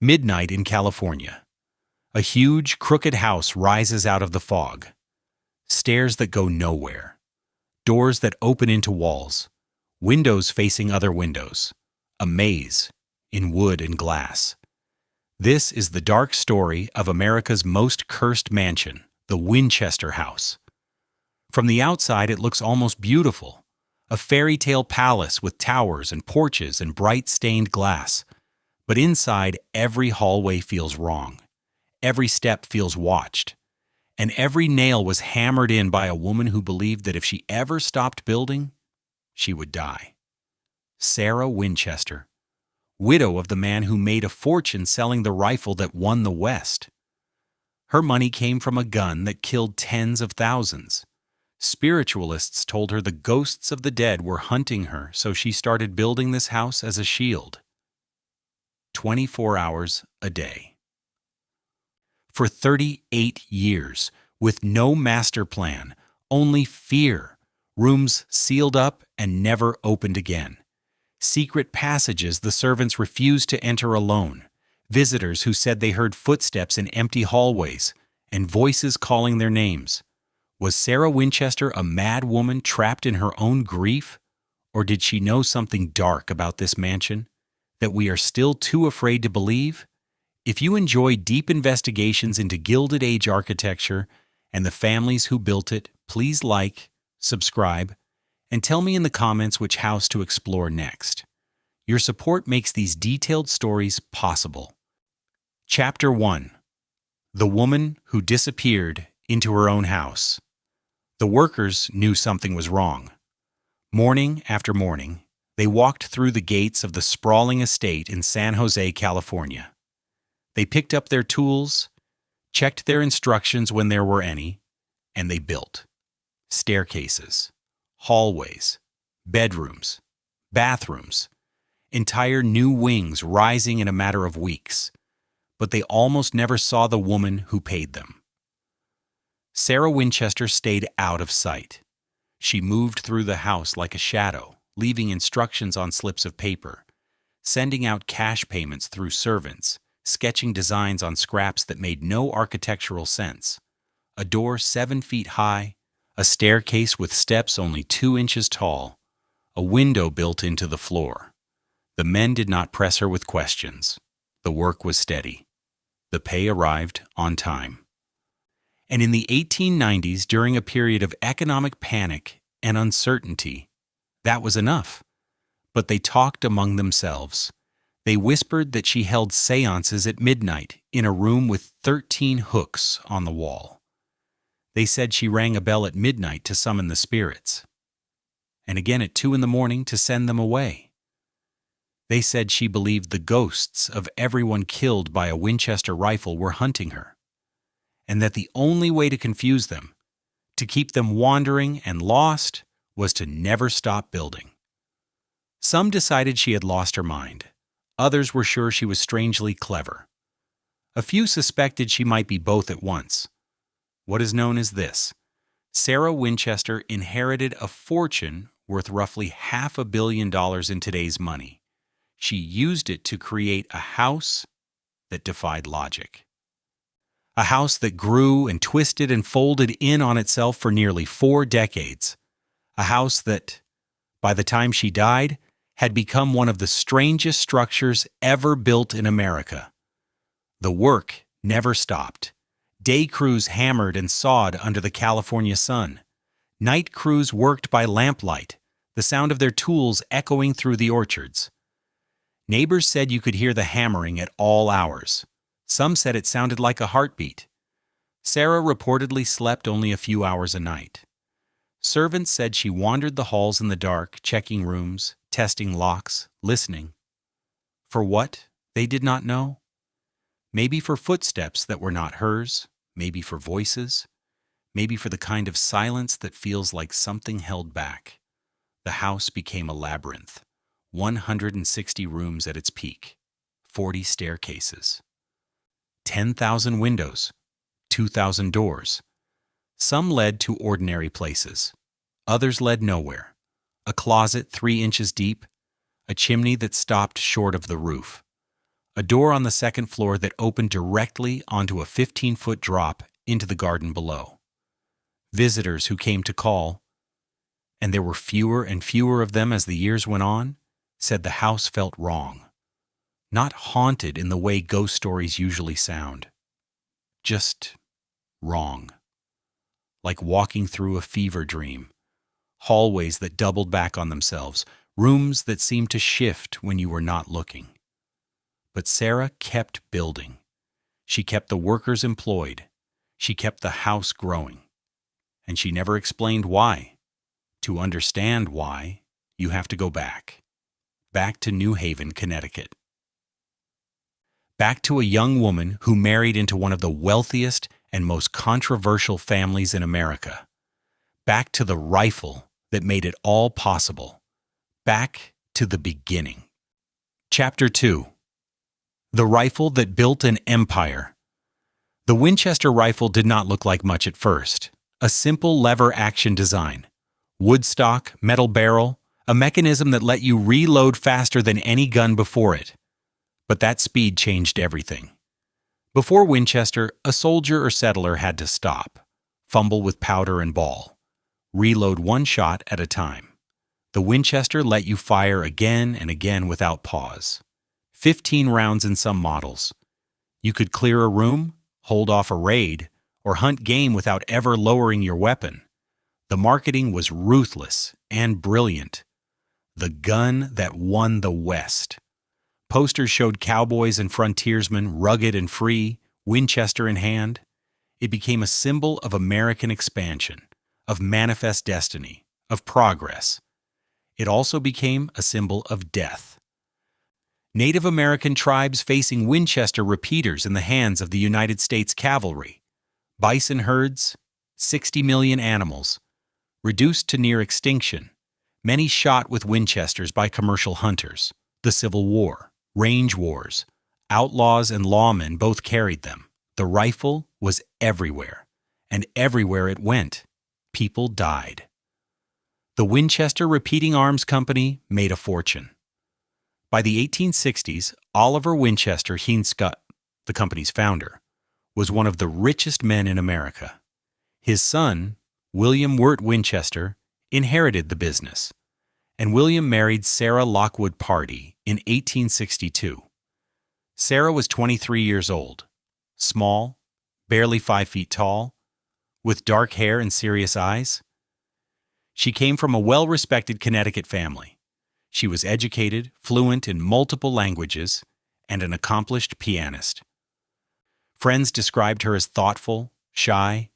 Midnight in California. A huge, crooked house rises out of the fog. Stairs that go nowhere. Doors that open into walls. Windows facing other windows. A maze in wood and glass. This is the dark story of America's most cursed mansion, the Winchester House. From the outside, it looks almost beautiful. A fairy tale palace with towers and porches and bright stained glass. But inside, every hallway feels wrong. Every step feels watched. And every nail was hammered in by a woman who believed that if she ever stopped building, she would die. Sarah Winchester, widow of the man who made a fortune selling the rifle that won the West. Her money came from a gun that killed tens of thousands. Spiritualists told her the ghosts of the dead were hunting her, so she started building this house as a shield. 24 hours a day. For 38 years, with no master plan, only fear, rooms sealed up and never opened again. Secret passages the servants refused to enter alone, visitors who said they heard footsteps in empty hallways, and voices calling their names. Was Sarah Winchester a mad woman trapped in her own grief? Or did she know something dark about this mansion that we are still too afraid to believe? If you enjoy deep investigations into Gilded Age architecture and the families who built it, please like, subscribe, and tell me in the comments which house to explore next. Your support makes these detailed stories possible. Chapter 1. The Woman Who Disappeared into Her Own House. The workers knew something was wrong. Morning after morning, they walked through the gates of the sprawling estate in San Jose, California. They picked up their tools, checked their instructions when there were any, and they built. Staircases, hallways, bedrooms, bathrooms, entire new wings rising in a matter of weeks. But they almost never saw the woman who paid them. Sarah Winchester stayed out of sight. She moved through the house like a shadow, leaving instructions on slips of paper, sending out cash payments through servants, sketching designs on scraps that made no architectural sense. A door 7 feet high, a staircase with steps only 2 inches tall, a window built into the floor. The men did not press her with questions. The work was steady. The pay arrived on time. And in the 1890s, during a period of economic panic and uncertainty, that was enough. But they talked among themselves. They whispered that she held séances at midnight in a room with 13 hooks on the wall. They said she rang a bell at midnight to summon the spirits, and again at 2 in the morning to send them away. They said she believed the ghosts of everyone killed by a Winchester rifle were hunting her, and that the only way to confuse them, to keep them wandering and lost, was to never stop building. Some decided she had lost her mind. Others were sure she was strangely clever. A few suspected she might be both at once. What is known as this: Sarah Winchester inherited a fortune worth roughly $500 million in today's money. She used it to create a house that defied logic. A house that grew and twisted and folded in on itself for nearly 4 decades. A house that, by the time she died, had become one of the strangest structures ever built in America. The work never stopped. Day crews hammered and sawed under the California sun. Night crews worked by lamplight, the sound of their tools echoing through the orchards. Neighbors said you could hear the hammering at all hours. Some said it sounded like a heartbeat. Sarah reportedly slept only a few hours a night. Servants said she wandered the halls in the dark, checking rooms, testing locks, listening. For what? They did not know. Maybe for footsteps that were not hers, maybe for voices, maybe for the kind of silence that feels like something held back. The house became a labyrinth. 160 rooms at its peak, 40 staircases, 10,000 windows, 2,000 doors. Some led to ordinary places. Others led nowhere. A closet 3 inches deep, a chimney that stopped short of the roof, a door on the second floor that opened directly onto a 15-foot drop into the garden below. Visitors who came to call, and there were fewer and fewer of them as the years went on, said the house felt wrong. Not haunted in the way ghost stories usually sound. Just wrong. Like walking through a fever dream. Hallways that doubled back on themselves. Rooms that seemed to shift when you were not looking. But Sarah kept building. She kept the workers employed. She kept the house growing. And she never explained why. To understand why, you have to go back. Back to New Haven, Connecticut. Back to a young woman who married into one of the wealthiest and most controversial families in America. Back to the rifle that made it all possible. Back to the beginning. Chapter 2. The rifle that built an empire. The Winchester rifle did not look like much at first. A simple lever-action design. Wood stock, metal barrel, a mechanism that let you reload faster than any gun before it. But that speed changed everything. Before Winchester, a soldier or settler had to stop, fumble with powder and ball, reload one shot at a time. The Winchester let you fire again and again without pause. 15 rounds in some models. You could clear a room, hold off a raid, or hunt game without ever lowering your weapon. The marketing was ruthless and brilliant. The gun that won the West. Posters showed cowboys and frontiersmen, rugged and free, Winchester in hand. It became a symbol of American expansion, of manifest destiny, of progress. It also became a symbol of death. Native American tribes facing Winchester repeaters in the hands of the United States cavalry. Bison herds, 60 million animals, reduced to near extinction, many shot with Winchesters by commercial hunters. The Civil War, range wars, outlaws and lawmen both carried them. The rifle was everywhere, and everywhere it went, people died. The Winchester Repeating Arms Company made a fortune. By the 1860s, Oliver Winchester Heenscott, the company's founder, was one of the richest men in America. His son, William Wirt Winchester, inherited the business, and William married Sarah Lockwood Pardee in 1862. Sarah was 23 years old, small, barely 5 feet tall, with dark hair and serious eyes. She came from a well-respected Connecticut family. She was educated, fluent in multiple languages, and an accomplished pianist. Friends described her as thoughtful, shy,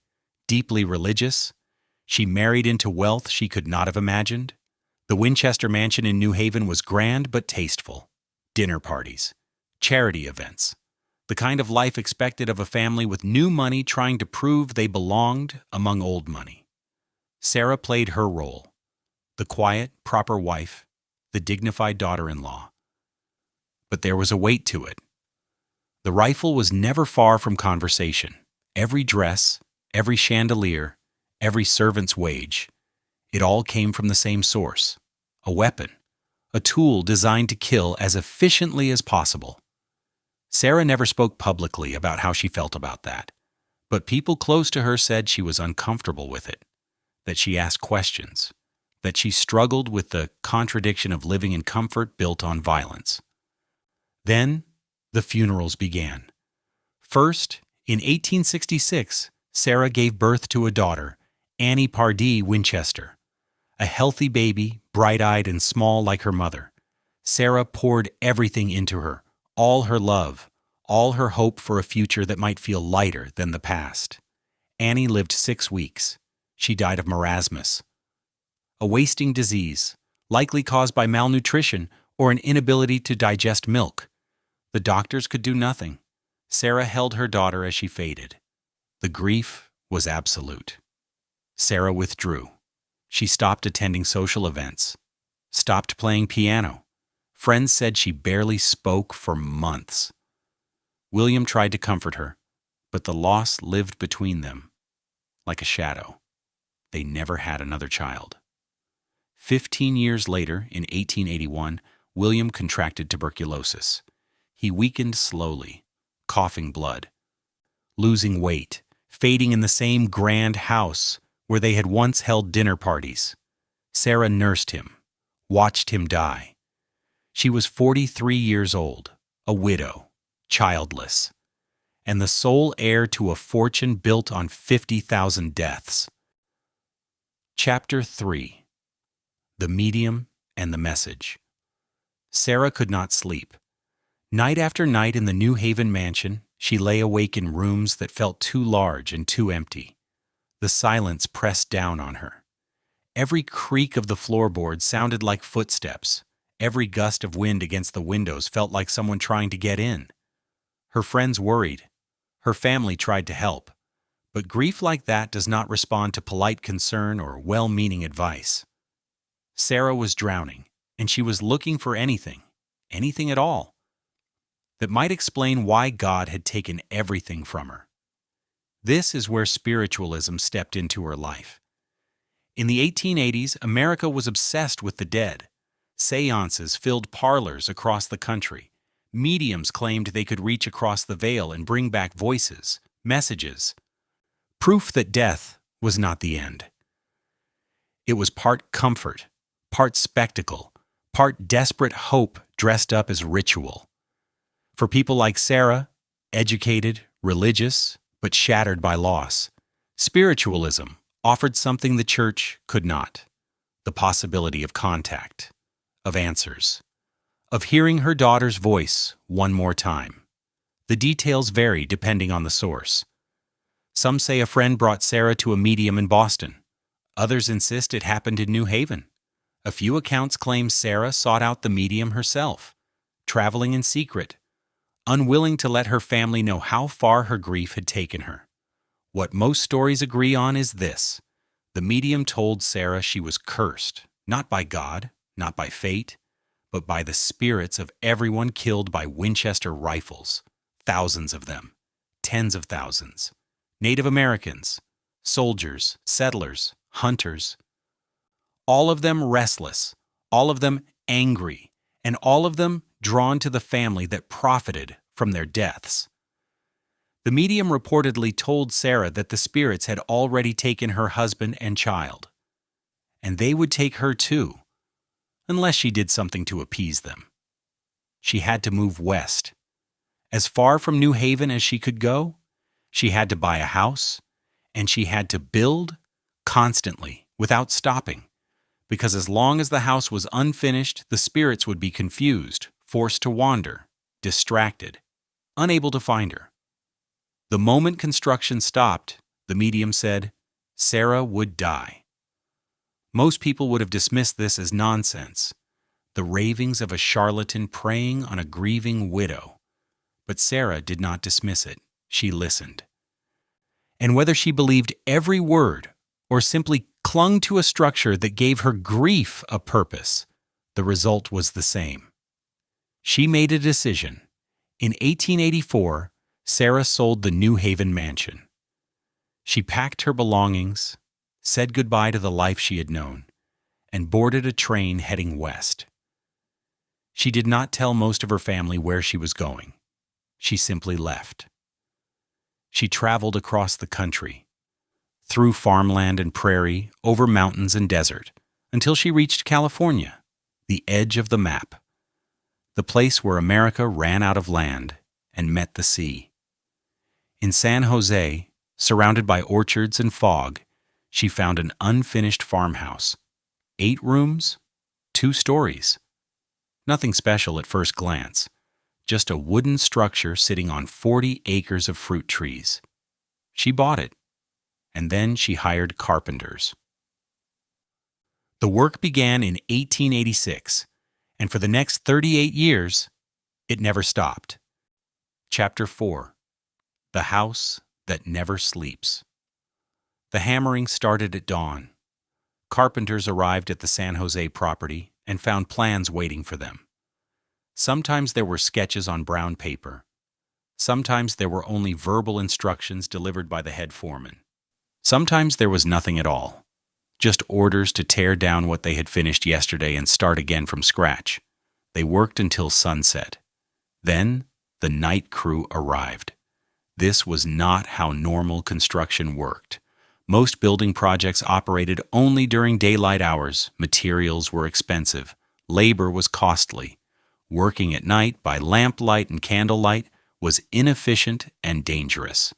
deeply religious. She married into wealth she could not have imagined. The Winchester mansion in New Haven was grand but tasteful. Dinner parties, charity events, the kind of life expected of a family with new money trying to prove they belonged among old money. Sarah played her role, the quiet, proper wife, the dignified daughter-in-law. But there was a weight to it. The rifle was never far from conversation. Every dress, every chandelier, every servant's wage, it all came from the same source, a weapon, a tool designed to kill as efficiently as possible. Sarah never spoke publicly about how she felt about that, but people close to her said she was uncomfortable with it, that she asked questions, that she struggled with the contradiction of living in comfort built on violence. Then, the funerals began. First, in 1866, Sarah gave birth to a daughter, Annie Pardee Winchester. A healthy baby, bright-eyed and small like her mother. Sarah poured everything into her, all her love, all her hope for a future that might feel lighter than the past. Annie lived 6 weeks. She died of marasmus, a wasting disease, likely caused by malnutrition or an inability to digest milk. The doctors could do nothing. Sarah held her daughter as she faded. The grief was absolute. Sarah withdrew. She stopped attending social events, stopped playing piano. Friends said she barely spoke for months. William tried to comfort her, but the loss lived between them, like a shadow. They never had another child. 15 years later, in 1881, William contracted tuberculosis. He weakened slowly, coughing blood, losing weight, fading in the same grand house where they had once held dinner parties. Sarah nursed him, watched him die. She was 43 years old, a widow, childless, and the sole heir to a fortune built on 50,000 deaths. Chapter 3. The Medium and the Message. Sarah could not sleep. Night after night in the New Haven mansion, she lay awake in rooms that felt too large and too empty. The silence pressed down on her. Every creak of the floorboards sounded like footsteps. Every gust of wind against the windows felt like someone trying to get in. Her friends worried. Her family tried to help. But grief like that does not respond to polite concern or well-meaning advice. Sarah was drowning, and she was looking for anything at all, that might explain why God had taken everything from her. This is where spiritualism stepped into her life. In the 1880s, America was obsessed with the dead. Seances filled parlors across the country. Mediums claimed they could reach across the veil and bring back voices, messages, proof that death was not the end. It was part comfort, part spectacle, part desperate hope dressed up as ritual. For people like Sarah, educated, religious, but shattered by loss, spiritualism offered something the church could not: the possibility of contact, of answers, of hearing her daughter's voice one more time. The details vary depending on the source. Some say a friend brought Sarah to a medium in Boston. Others insist it happened in New Haven. A few accounts claim Sarah sought out the medium herself, traveling in secret, unwilling to let her family know how far her grief had taken her. What most stories agree on is this: the medium told Sarah she was cursed, not by God, not by fate, but by the spirits of everyone killed by Winchester rifles, thousands of them, tens of thousands, Native Americans, soldiers, settlers, hunters, all of them restless, all of them angry, and all of them drawn to the family that profited from their deaths. The medium reportedly told Sarah that the spirits had already taken her husband and child, and they would take her too, unless she did something to appease them. She had to move west. As far from New Haven as she could go, she had to buy a house, and she had to build constantly, without stopping, because as long as the house was unfinished, the spirits would be confused, forced to wander, distracted, unable to find her. The moment construction stopped, the medium said, Sarah would die. Most people would have dismissed this as nonsense, the ravings of a charlatan preying on a grieving widow. But Sarah did not dismiss it. She listened. And whether she believed every word or simply clung to a structure that gave her grief a purpose, the result was the same. She made a decision. In 1884, Sarah sold the New Haven mansion. She packed her belongings, said goodbye to the life she had known, and boarded a train heading west. She did not tell most of her family where she was going. She simply left. She traveled across the country, through farmland and prairie, over mountains and desert, until she reached California, the edge of the map, the place where America ran out of land and met the sea. In San Jose, surrounded by orchards and fog, she found an unfinished farmhouse, 8 rooms, 2 stories. Nothing special at first glance, just a wooden structure sitting on 40 acres of fruit trees. She bought it, and then she hired carpenters. The work began in 1886, and for the next 38 years, it never stopped. Chapter 4. The House That Never Sleeps. The hammering started at dawn. Carpenters arrived at the San Jose property and found plans waiting for them. Sometimes there were sketches on brown paper. Sometimes there were only verbal instructions delivered by the head foreman. Sometimes there was nothing at all, just orders to tear down what they had finished yesterday and start again from scratch. They worked until sunset. Then the night crew arrived. This was not how normal construction worked. Most building projects operated only during daylight hours. Materials were expensive. Labor was costly. Working at night by lamplight and candlelight was inefficient and dangerous.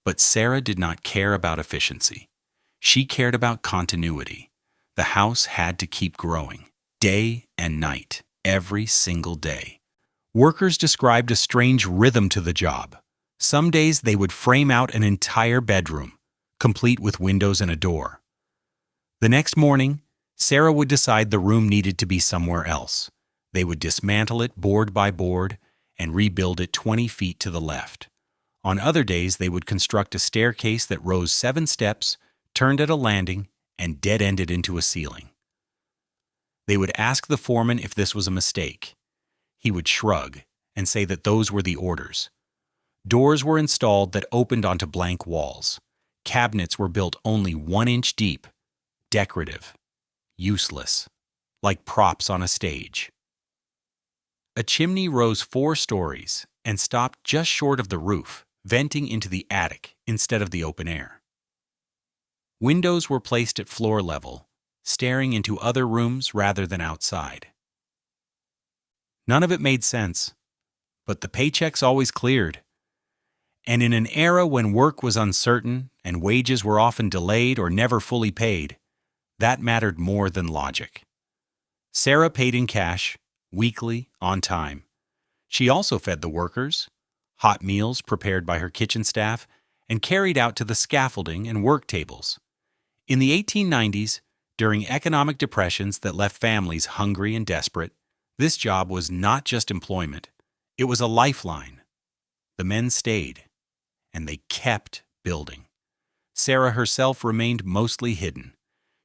But Sarah did not care about efficiency. She cared about continuity. The house had to keep growing, day and night, every single day. Workers described a strange rhythm to the job. Some days they would frame out an entire bedroom, complete with windows and a door. The next morning, Sarah would decide the room needed to be somewhere else. They would dismantle it board by board and rebuild it 20 feet to the left. On other days, they would construct a staircase that rose 7 steps, turned at a landing, and dead-ended into a ceiling. They would ask the foreman if this was a mistake. He would shrug and say that those were the orders. Doors were installed that opened onto blank walls. Cabinets were built only 1 inch deep, decorative, useless, like props on a stage. A chimney rose 4 stories and stopped just short of the roof, venting into the attic instead of the open air. Windows were placed at floor level, staring into other rooms rather than outside. None of it made sense, but the paychecks always cleared. And in an era when work was uncertain and wages were often delayed or never fully paid, that mattered more than logic. Sarah paid in cash, weekly, on time. She also fed the workers, hot meals prepared by her kitchen staff and carried out to the scaffolding and work tables. In the 1890s, during economic depressions that left families hungry and desperate, this job was not just employment, it was a lifeline. The men stayed, and they kept building. Sarah herself remained mostly hidden.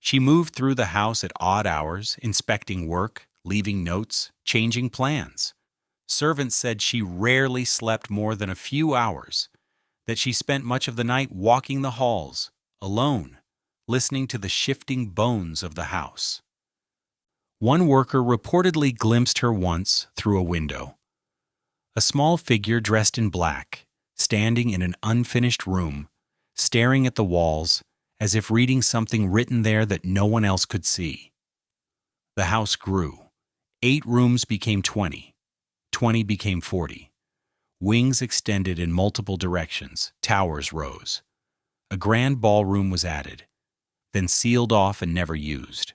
She moved through the house at odd hours, inspecting work, leaving notes, changing plans. Servants said she rarely slept more than a few hours, that she spent much of the night walking the halls, alone, listening to the shifting bones of the house. One worker reportedly glimpsed her once through a window. A small figure dressed in black, standing in an unfinished room, staring at the walls as if reading something written there that no one else could see. The house grew. 8 rooms became 20. 20 became 40. Wings extended in multiple directions. Towers rose. A grand ballroom was added, then sealed off and never used.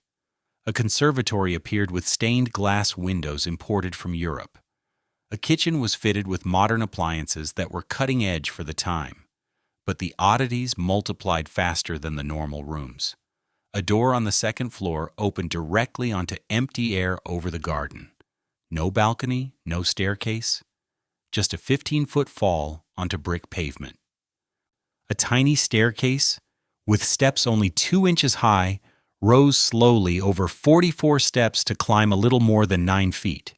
A conservatory appeared with stained glass windows imported from Europe. A kitchen was fitted with modern appliances that were cutting edge for the time, but the oddities multiplied faster than the normal rooms. A door on the second floor opened directly onto empty air over the garden. No balcony, no staircase, just a 15-foot fall onto brick pavement. A tiny staircase, with steps only 2 inches high, rose slowly over 44 steps to climb a little more than 9 feet.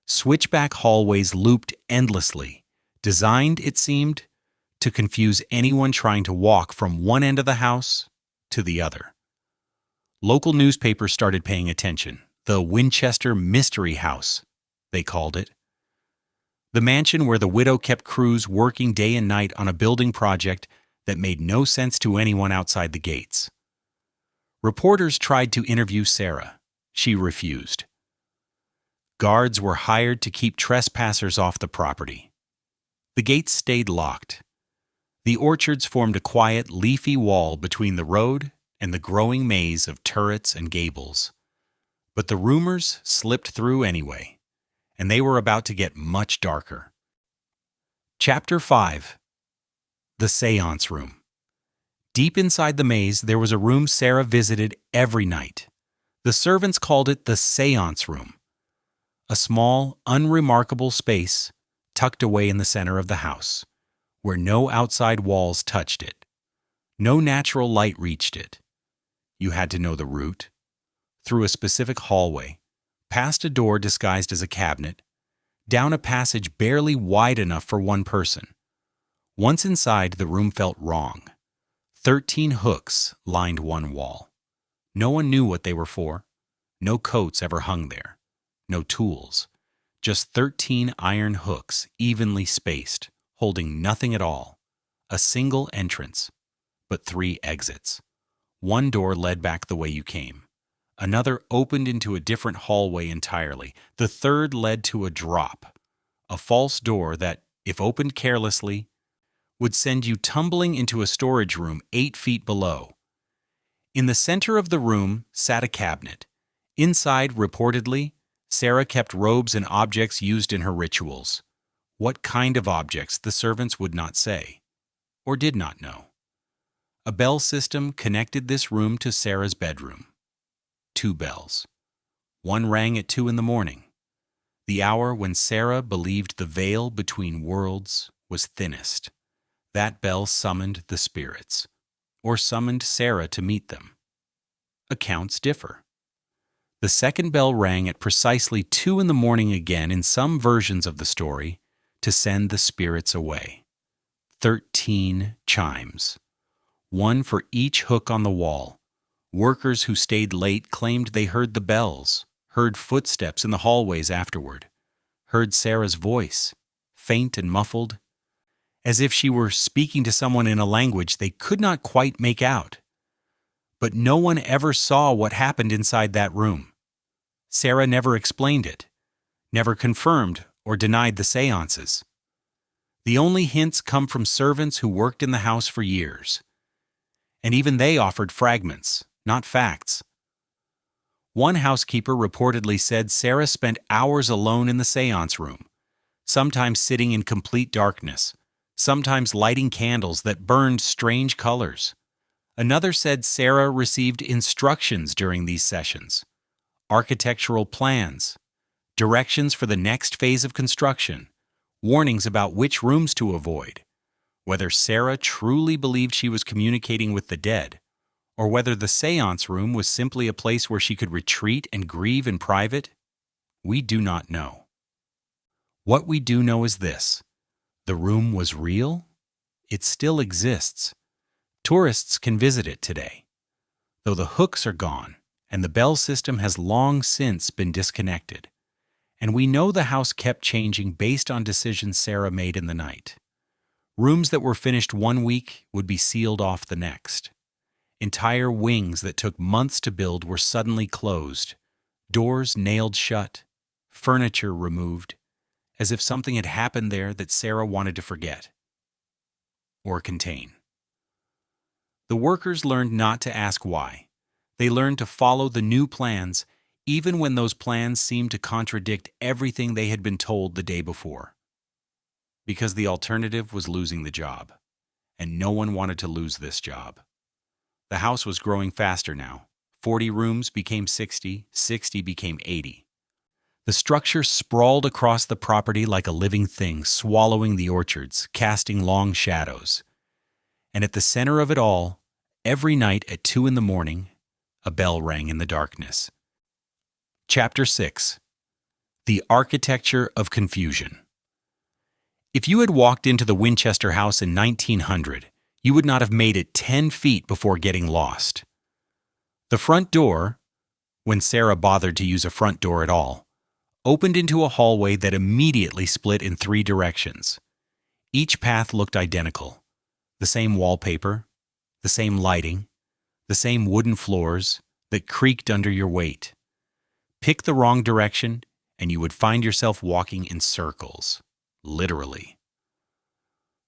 Switchback hallways looped endlessly, designed, it seemed, to confuse anyone trying to walk from one end of the house to the other. Local newspapers started paying attention. The Winchester Mystery House, they called it. The mansion where the widow kept crews working day and night on a building project that made no sense to anyone outside the gates. Reporters tried to interview Sarah. She refused. Guards were hired to keep trespassers off the property. The gates stayed locked. The orchards formed a quiet, leafy wall between the road and the growing maze of turrets and gables. But the rumors slipped through anyway, and they were about to get much darker. Chapter 5. The Séance Room. Deep inside the maze, there was a room Sarah visited every night. The servants called it the Séance Room. A small, unremarkable space tucked away in the center of the house, where no outside walls touched it. No natural light reached it. You had to know the route. Through a specific hallway, past a door disguised as a cabinet, down a passage barely wide enough for one person. Once inside, the room felt wrong. 13 hooks lined one wall. No one knew what they were for. No coats ever hung there. No tools. Just 13 iron hooks, evenly spaced, holding nothing at all. A single entrance, but 3 exits. One door led back the way you came. Another opened into a different hallway entirely. The third led to a drop, a false door that, if opened carelessly, would send you tumbling into a storage room 8 feet below. In the center of the room sat a cabinet. Inside, reportedly, Sarah kept robes and objects used in her rituals. What kind of objects the servants would not say, or did not know. A bell system connected this room to Sarah's bedroom. 2 bells. One rang at 2 in the morning, the hour when Sarah believed the veil between worlds was thinnest. That bell summoned the spirits, or summoned Sarah to meet them. Accounts differ. The second bell rang at precisely 2 in the morning again in some versions of the story to send the spirits away. 13 chimes. One for each hook on the wall. Workers who stayed late claimed they heard the bells, heard footsteps in the hallways afterward, heard Sarah's voice, faint and muffled, as if she were speaking to someone in a language they could not quite make out. But no one ever saw what happened inside that room. Sarah never explained it, never confirmed or denied the séances. The only hints come from servants who worked in the house for years. And even they offered fragments, not facts. One housekeeper reportedly said Sarah spent hours alone in the séance room, sometimes sitting in complete darkness, sometimes lighting candles that burned strange colors. Another said Sarah received instructions during these sessions, architectural plans, directions for the next phase of construction, warnings about which rooms to avoid. Whether Sarah truly believed she was communicating with the dead, or whether the séance room was simply a place where she could retreat and grieve in private, we do not know. What we do know is this: the room was real. It still exists. Tourists can visit it today, though the hooks are gone and the bell system has long since been disconnected. And we know the house kept changing based on decisions Sarah made in the night. Rooms that were finished one week would be sealed off the next. Entire wings that took months to build were suddenly closed, doors nailed shut, furniture removed, as if something had happened there that Sarah wanted to forget or contain. The workers learned not to ask why. They learned to follow the new plans, even when those plans seemed to contradict everything they had been told the day before. Because the alternative was losing the job, and no one wanted to lose this job. The house was growing faster now. 40 rooms became 60, 60 became 80. The structure sprawled across the property like a living thing, swallowing the orchards, casting long shadows. And at the center of it all, every night at 2 in the morning, a bell rang in the darkness. Chapter 6. The Architecture of Confusion. If you had walked into the Winchester house in 1900, you would not have made it 10 feet before getting lost. The front door, when Sarah bothered to use a front door at all, opened into a hallway that immediately split in 3 directions. Each path looked identical. The same wallpaper, the same lighting, the same wooden floors that creaked under your weight. Pick the wrong direction, and you would find yourself walking in circles, literally.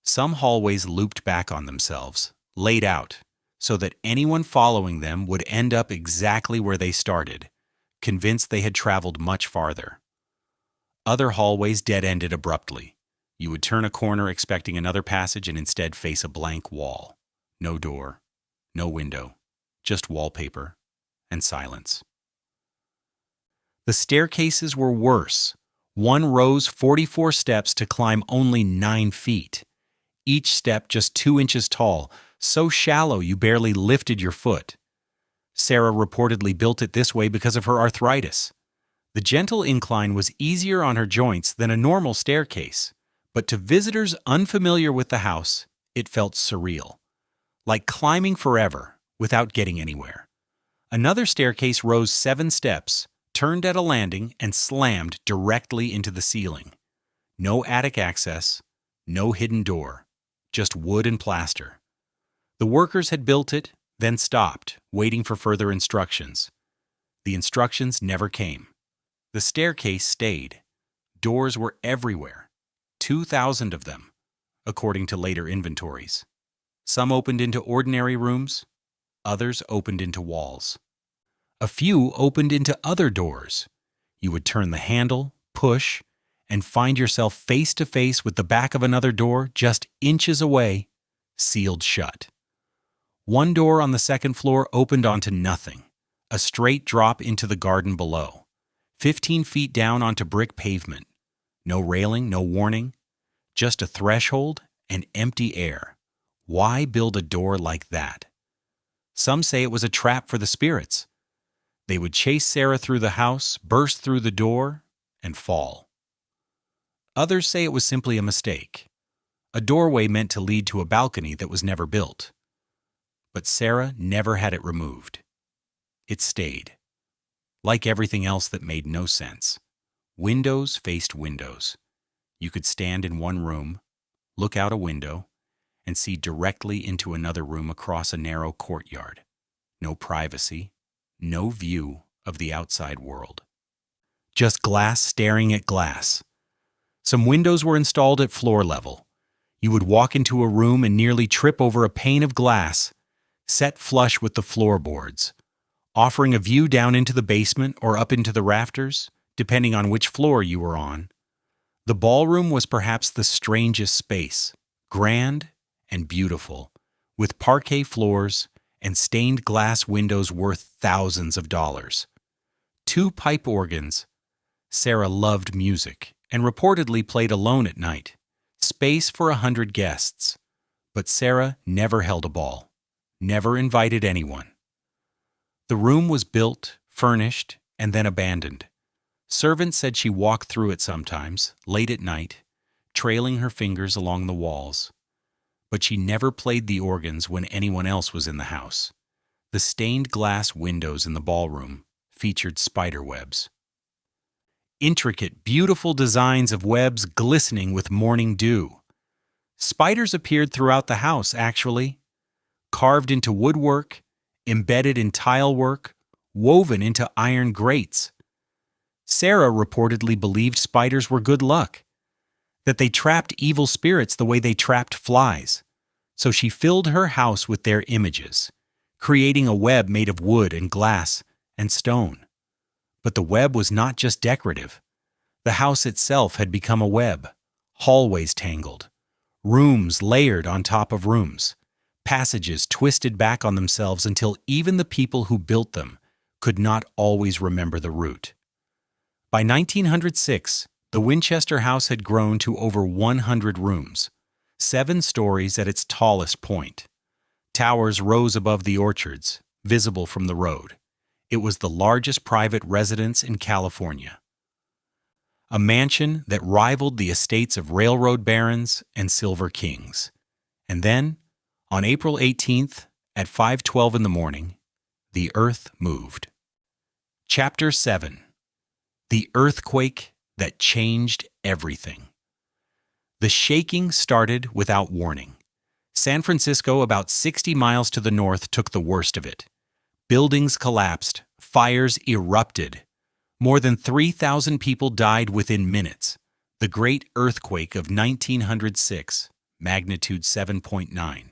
Some hallways looped back on themselves, laid out, so that anyone following them would end up exactly where they started, convinced they had traveled much farther. Other hallways dead-ended abruptly. You would turn a corner expecting another passage and instead face a blank wall. No door, no window, just wallpaper and silence. The staircases were worse. One rose 44 steps to climb only 9 feet. Each step just 2 inches tall, so shallow you barely lifted your foot. Sarah reportedly built it this way because of her arthritis. The gentle incline was easier on her joints than a normal staircase, but to visitors unfamiliar with the house, it felt surreal, like climbing forever without getting anywhere. Another staircase rose 7 steps, turned at a landing, and slammed directly into the ceiling. No attic access, no hidden door, just wood and plaster. The workers had built it, then stopped, waiting for further instructions. The instructions never came. The staircase stayed. Doors were everywhere, 2,000 of them, according to later inventories. Some opened into ordinary rooms, others opened into walls. A few opened into other doors. You would turn the handle, push, and find yourself face to face with the back of another door just inches away, sealed shut. One door on the second floor opened onto nothing, a straight drop into the garden below, 15 feet down onto brick pavement. No railing, no warning, just a threshold and empty air. Why build a door like that? Some say it was a trap for the spirits. They would chase Sarah through the house, burst through the door, and fall. Others say it was simply a mistake, a doorway meant to lead to a balcony that was never built. But Sarah never had it removed. It stayed. Like everything else that made no sense. Windows faced windows. You could stand in one room, look out a window, and see directly into another room across a narrow courtyard. No privacy, no view of the outside world. Just glass staring at glass. Some windows were installed at floor level. You would walk into a room and nearly trip over a pane of glass, set flush with the floorboards, offering a view down into the basement or up into the rafters, depending on which floor you were on. The ballroom was perhaps the strangest space, grand and beautiful, with parquet floors and stained glass windows worth thousands of dollars. 2 pipe organs. Sarah loved music and reportedly played alone at night. Space for 100 guests. But Sarah never held a ball, never invited anyone. The room was built, furnished, and then abandoned. Servants said she walked through it sometimes, late at night, trailing her fingers along the walls. But she never played the organs when anyone else was in the house. The stained glass windows in the ballroom featured spider webs. Intricate, beautiful designs of webs glistening with morning dew. Spiders appeared throughout the house, actually, carved into woodwork, embedded in tile work, woven into iron grates. Sarah reportedly believed spiders were good luck, that they trapped evil spirits the way they trapped flies. So she filled her house with their images, creating a web made of wood and glass and stone. But the web was not just decorative. The house itself had become a web, hallways tangled, rooms layered on top of rooms, passages twisted back on themselves until even the people who built them could not always remember the route. By 1906, the Winchester house had grown to over 100 rooms, 7 stories at its tallest point. Towers rose above the orchards, visible from the road. It was the largest private residence in California. A mansion that rivaled the estates of railroad barons and silver kings. And then, on April 18th, at 5:12 in the morning, the earth moved. Chapter 7. The earthquake that changed everything. The shaking started without warning. San Francisco, about 60 miles to the north, took the worst of it. Buildings collapsed, fires erupted. More than 3,000 people died within minutes. The Great Earthquake of 1906, magnitude 7.9,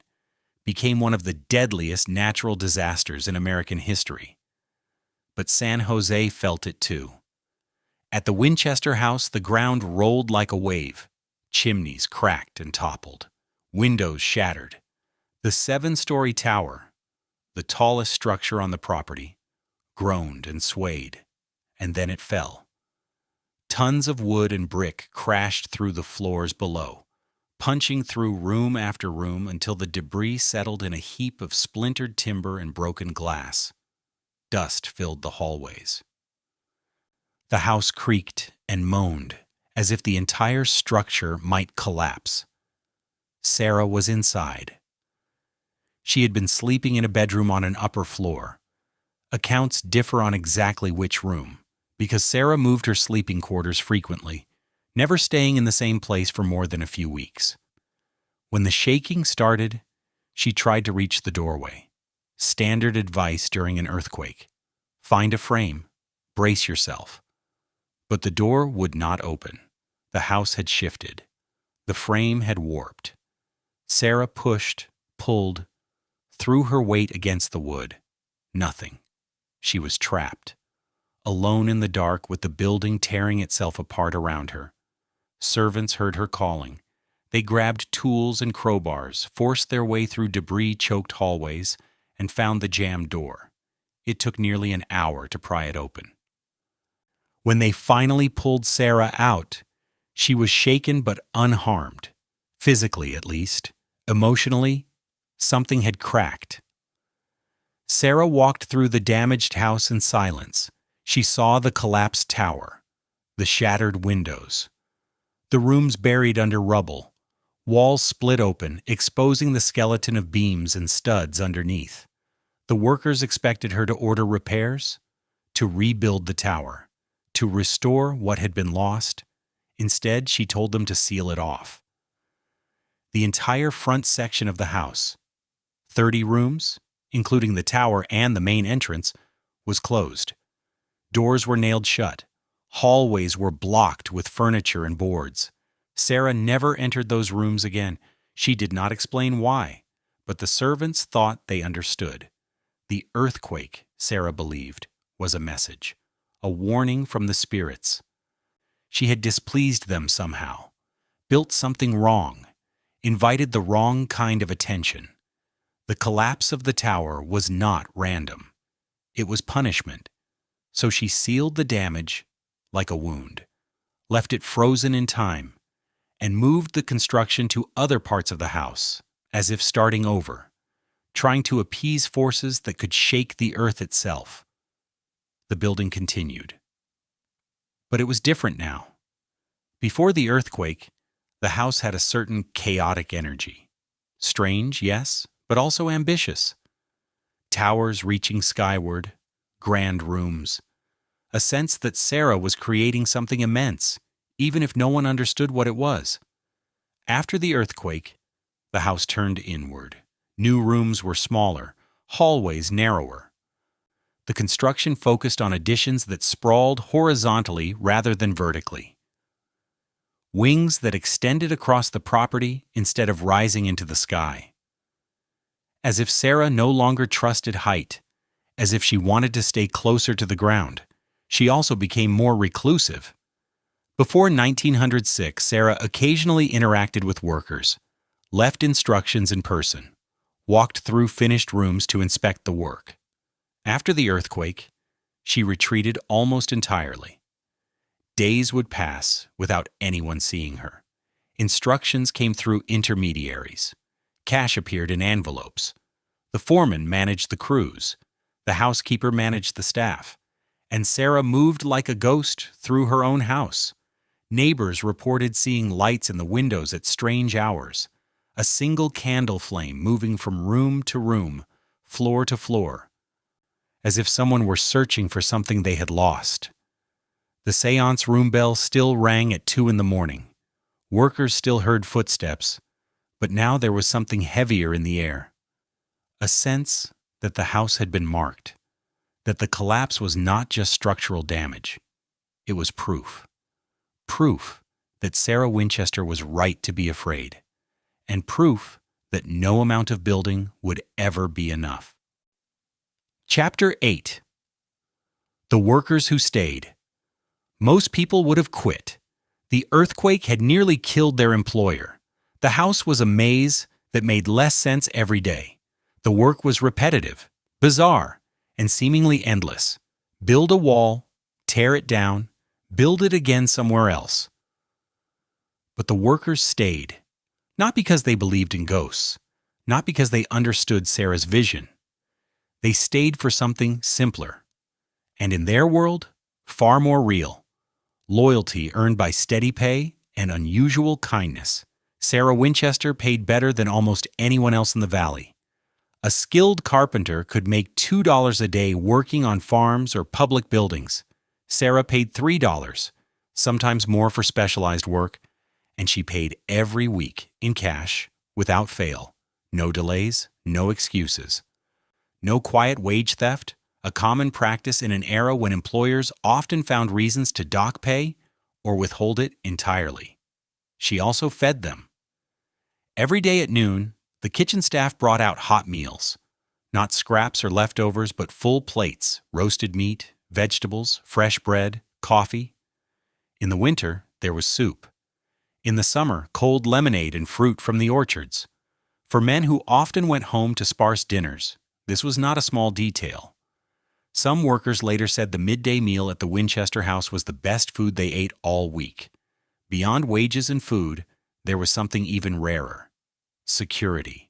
became one of the deadliest natural disasters in American history. But San Jose felt it too. At the Winchester house, the ground rolled like a wave. Chimneys cracked and toppled. Windows shattered. The 7-story tower, the tallest structure on the property, groaned and swayed, and then it fell. Tons of wood and brick crashed through the floors below, punching through room after room until the debris settled in a heap of splintered timber and broken glass. Dust filled the hallways. The house creaked and moaned as if the entire structure might collapse. Sarah was inside. She had been sleeping in a bedroom on an upper floor. Accounts differ on exactly which room, because Sarah moved her sleeping quarters frequently, never staying in the same place for more than a few weeks. When the shaking started, she tried to reach the doorway. Standard advice during an earthquake: find a frame, brace yourself. But the door would not open. The house had shifted. The frame had warped. Sarah pushed, pulled, threw her weight against the wood. Nothing. She was trapped, alone in the dark with the building tearing itself apart around her. Servants heard her calling. They grabbed tools and crowbars, forced their way through debris-choked hallways, and found the jammed door. It took nearly an hour to pry it open. When they finally pulled Sarah out, she was shaken but unharmed, physically at least. Emotionally, something had cracked. Sarah walked through the damaged house in silence. She saw the collapsed tower, the shattered windows, the rooms buried under rubble, walls split open, exposing the skeleton of beams and studs underneath. The workers expected her to order repairs, to rebuild the tower, to restore what had been lost. Instead, she told them to seal it off. The entire front section of the house, 30 rooms, including the tower and the main entrance, was closed. Doors were nailed shut. Hallways were blocked with furniture and boards. Sarah never entered those rooms again. She did not explain why, but the servants thought they understood. The earthquake, Sarah believed, was a message, a warning from the spirits. She had displeased them somehow, built something wrong, invited the wrong kind of attention. The collapse of the tower was not random. It was punishment. So she sealed the damage like a wound, left it frozen in time, and moved the construction to other parts of the house, as if starting over, trying to appease forces that could shake the earth itself. The building continued. But it was different now. Before the earthquake, the house had a certain chaotic energy. Strange, yes, but also ambitious. Towers reaching skyward, grand rooms. A sense that Sarah was creating something immense, even if no one understood what it was. After the earthquake, the house turned inward. New rooms were smaller, hallways narrower. The construction focused on additions that sprawled horizontally rather than vertically. Wings that extended across the property instead of rising into the sky. As if Sarah no longer trusted height, as if she wanted to stay closer to the ground, she also became more reclusive. Before 1906, Sarah occasionally interacted with workers, left instructions in person, walked through finished rooms to inspect the work. After the earthquake, she retreated almost entirely. Days would pass without anyone seeing her. Instructions came through intermediaries. Cash appeared in envelopes. The foreman managed the crews. The housekeeper managed the staff. And Sarah moved like a ghost through her own house. Neighbors reported seeing lights in the windows at strange hours. A single candle flame moving from room to room, floor to floor, as if someone were searching for something they had lost. The séance room bell still rang at 2 a.m. Workers still heard footsteps, but now there was something heavier in the air. A sense that the house had been marked, that the collapse was not just structural damage. It was proof. Proof that Sarah Winchester was right to be afraid, and proof that no amount of building would ever be enough. Chapter 8. The Workers Who Stayed. Most people would have quit. The earthquake had nearly killed their employer. The house was a maze that made less sense every day. The work was repetitive, bizarre, and seemingly endless. Build a wall, tear it down, build it again somewhere else. But the workers stayed, not because they believed in ghosts, not because they understood Sarah's vision. They stayed for something simpler, and in their world, far more real. Loyalty earned by steady pay and unusual kindness. Sarah Winchester paid better than almost anyone else in the valley. A skilled carpenter could make $2 a day working on farms or public buildings. Sarah paid $3, sometimes more for specialized work, and she paid every week in cash, without fail. No delays, no excuses. No quiet wage theft, a common practice in an era when employers often found reasons to dock pay or withhold it entirely. She also fed them. Every day at noon, the kitchen staff brought out hot meals. Not scraps or leftovers, but full plates, roasted meat, vegetables, fresh bread, coffee. In the winter, there was soup. In the summer, cold lemonade and fruit from the orchards. For men who often went home to sparse dinners, this was not a small detail. Some workers later said the midday meal at the Winchester house was the best food they ate all week. Beyond wages and food, there was something even rarer: security.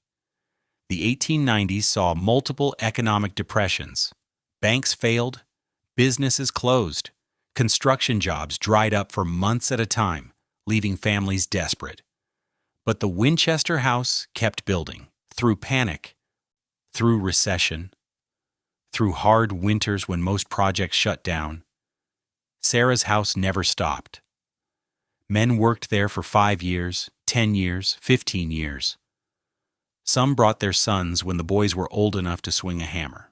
The 1890s saw multiple economic depressions. Banks failed, businesses closed, construction jobs dried up for months at a time, leaving families desperate. But the Winchester house kept building, through panic, through recession, through hard winters when most projects shut down. Sarah's house never stopped. Men worked there for 5 years, 10 years, 15 years. Some brought their sons when the boys were old enough to swing a hammer.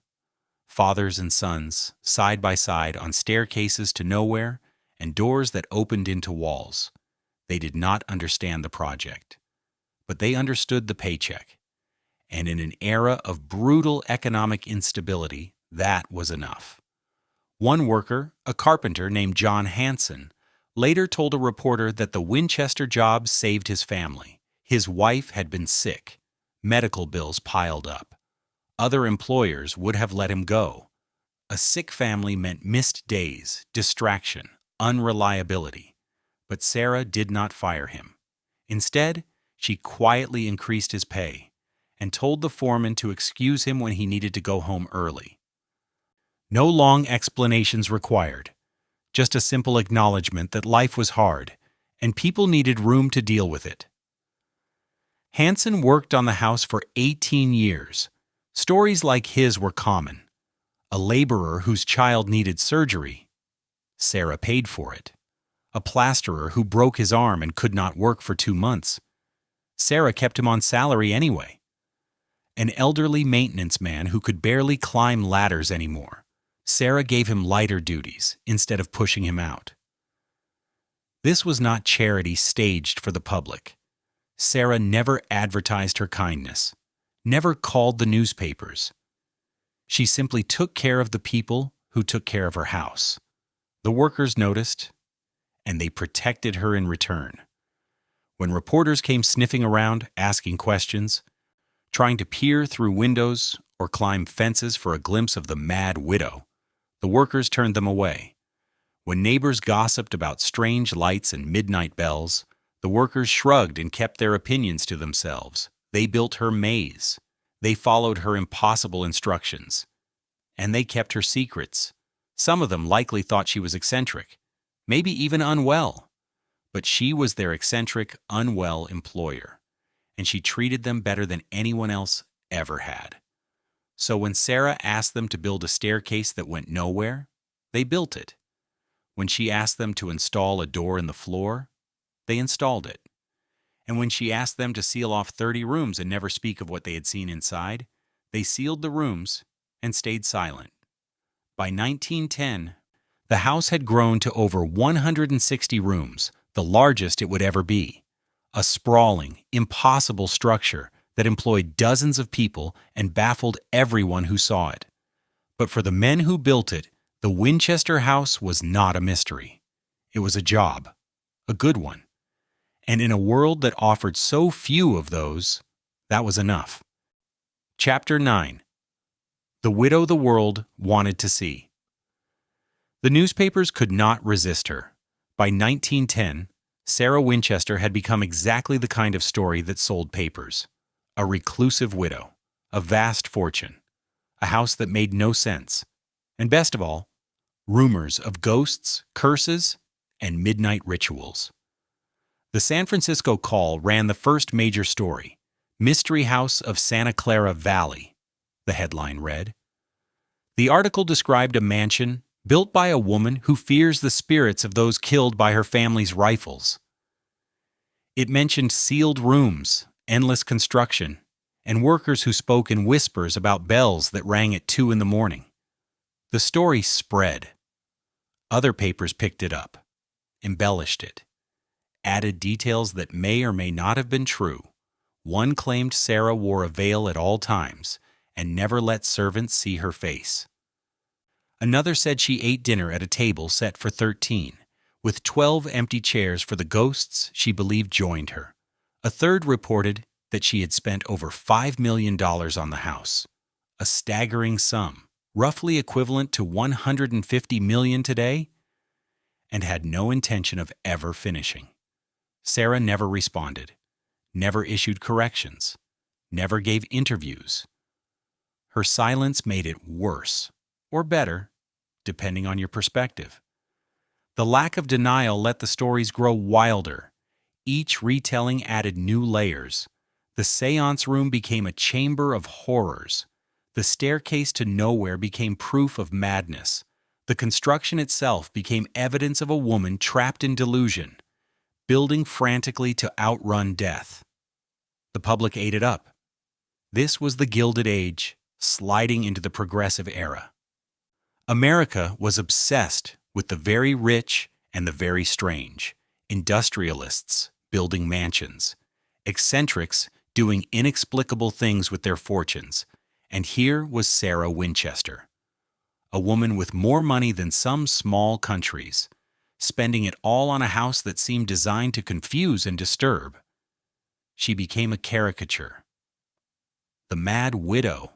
Fathers and sons, side by side on staircases to nowhere and doors that opened into walls. They did not understand the project, but they understood the paycheck. And in an era of brutal economic instability, that was enough. One worker, a carpenter named John Hanson, later told a reporter that the Winchester job saved his family. His wife had been sick. Medical bills piled up. Other employers would have let him go. A sick family meant missed days, distraction, unreliability. But Sarah did not fire him. Instead, she quietly increased his pay and told the foreman to excuse him when he needed to go home early. No long explanations required, just a simple acknowledgement that life was hard and people needed room to deal with it. Hanson worked on the house for 18 years. Stories like his were common. A laborer whose child needed surgery. Sarah paid for it. A plasterer who broke his arm and could not work for 2 months. Sarah kept him on salary anyway. An elderly maintenance man who could barely climb ladders anymore. Sarah gave him lighter duties instead of pushing him out. This was not charity staged for the public. Sarah never advertised her kindness, never called the newspapers. She simply took care of the people who took care of her house. The workers noticed, and they protected her in return. When reporters came sniffing around, asking questions, trying to peer through windows or climb fences for a glimpse of the mad widow, the workers turned them away. When neighbors gossiped about strange lights and midnight bells, the workers shrugged and kept their opinions to themselves. They built her maze. They followed her impossible instructions. And they kept her secrets. Some of them likely thought she was eccentric, maybe even unwell. But she was their eccentric, unwell employer, and she treated them better than anyone else ever had. So when Sarah asked them to build a staircase that went nowhere, they built it. When she asked them to install a door in the floor, they installed it. And when she asked them to seal off 30 rooms and never speak of what they had seen inside, they sealed the rooms and stayed silent. By 1910, the house had grown to over 160 rooms, the largest it would ever be. A sprawling, impossible structure that employed dozens of people and baffled everyone who saw it. But for the men who built it, the Winchester house was not a mystery. It was a job, a good one. And in a world that offered so few of those, that was enough. Chapter 9. The Widow the World Wanted to See. The newspapers could not resist her. By 1910, Sarah Winchester had become exactly the kind of story that sold papers. A reclusive widow, a vast fortune, a house that made no sense, and best of all, rumors of ghosts, curses, and midnight rituals. The San Francisco Call ran the first major story, Mystery House of Santa Clara Valley, the headline read. The article described a mansion built by a woman who fears the spirits of those killed by her family's rifles. It mentioned sealed rooms, endless construction, and workers who spoke in whispers about bells that rang at 2 in the morning. The story spread. Other papers picked it up, embellished it, added details that may or may not have been true. One claimed Sarah wore a veil at all times and never let servants see her face. Another said she ate dinner at a table set for 13, with 12 empty chairs for the ghosts she believed joined her. A third reported that she had spent over $5 million on the house, a staggering sum, roughly equivalent to $150 million today, and had no intention of ever finishing. Sarah never responded, never issued corrections, never gave interviews. Her silence made it worse, or better, depending on your perspective. The lack of denial let the stories grow wilder. Each retelling added new layers. The séance room became a chamber of horrors. The staircase to nowhere became proof of madness. The construction itself became evidence of a woman trapped in delusion, building frantically to outrun death. The public ate it up. This was the Gilded Age, sliding into the progressive era. America was obsessed with the very rich and the very strange, industrialists building mansions, eccentrics doing inexplicable things with their fortunes, and here was Sarah Winchester, a woman with more money than some small countries, spending it all on a house that seemed designed to confuse and disturb. She became a caricature. The Mad Widow,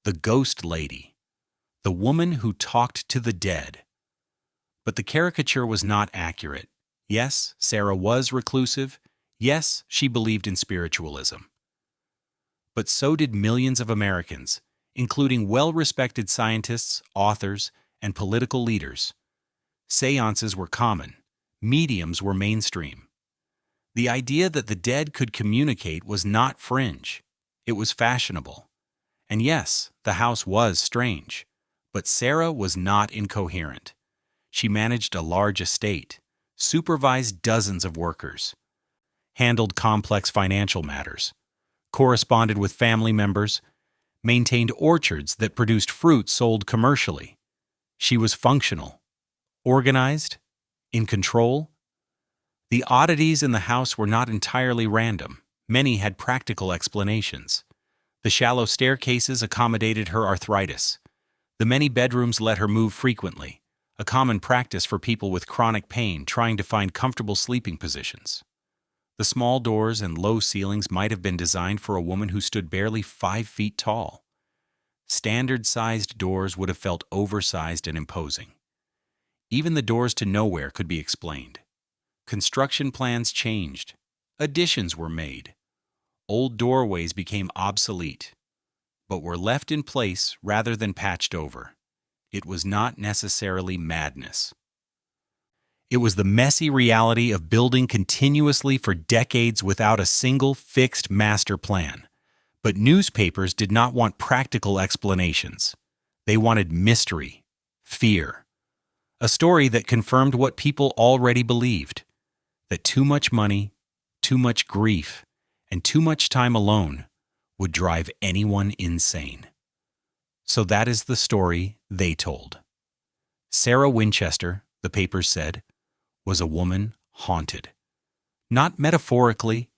the Ghost Lady, the woman who talked to the dead. But the caricature was not accurate. Yes, Sarah was reclusive. Yes, she believed in spiritualism. But so did millions of Americans, including well-respected scientists, authors, and political leaders. Seances were common. Mediums were mainstream. The idea that the dead could communicate was not fringe. It was fashionable. And yes, the house was strange. But Sarah was not incoherent. She managed a large estate, supervised dozens of workers, handled complex financial matters, corresponded with family members, maintained orchards that produced fruit sold commercially. She was functional, organized, in control. The oddities in the house were not entirely random. Many had practical explanations. The shallow staircases accommodated her arthritis. The many bedrooms let her move frequently, a common practice for people with chronic pain trying to find comfortable sleeping positions. The small doors and low ceilings might have been designed for a woman who stood barely 5 feet tall. Standard-sized doors would have felt oversized and imposing. Even the doors to nowhere could be explained. Construction plans changed. Additions were made. Old doorways became obsolete, but were left in place rather than patched over. It was not necessarily madness. It was the messy reality of building continuously for decades without a single fixed master plan. But newspapers did not want practical explanations. They wanted mystery, fear. A story that confirmed what people already believed, that too much money, too much grief, and too much time alone would drive anyone insane. So that is the story they told. Sarah Winchester, the papers said, was a woman haunted. Not metaphorically,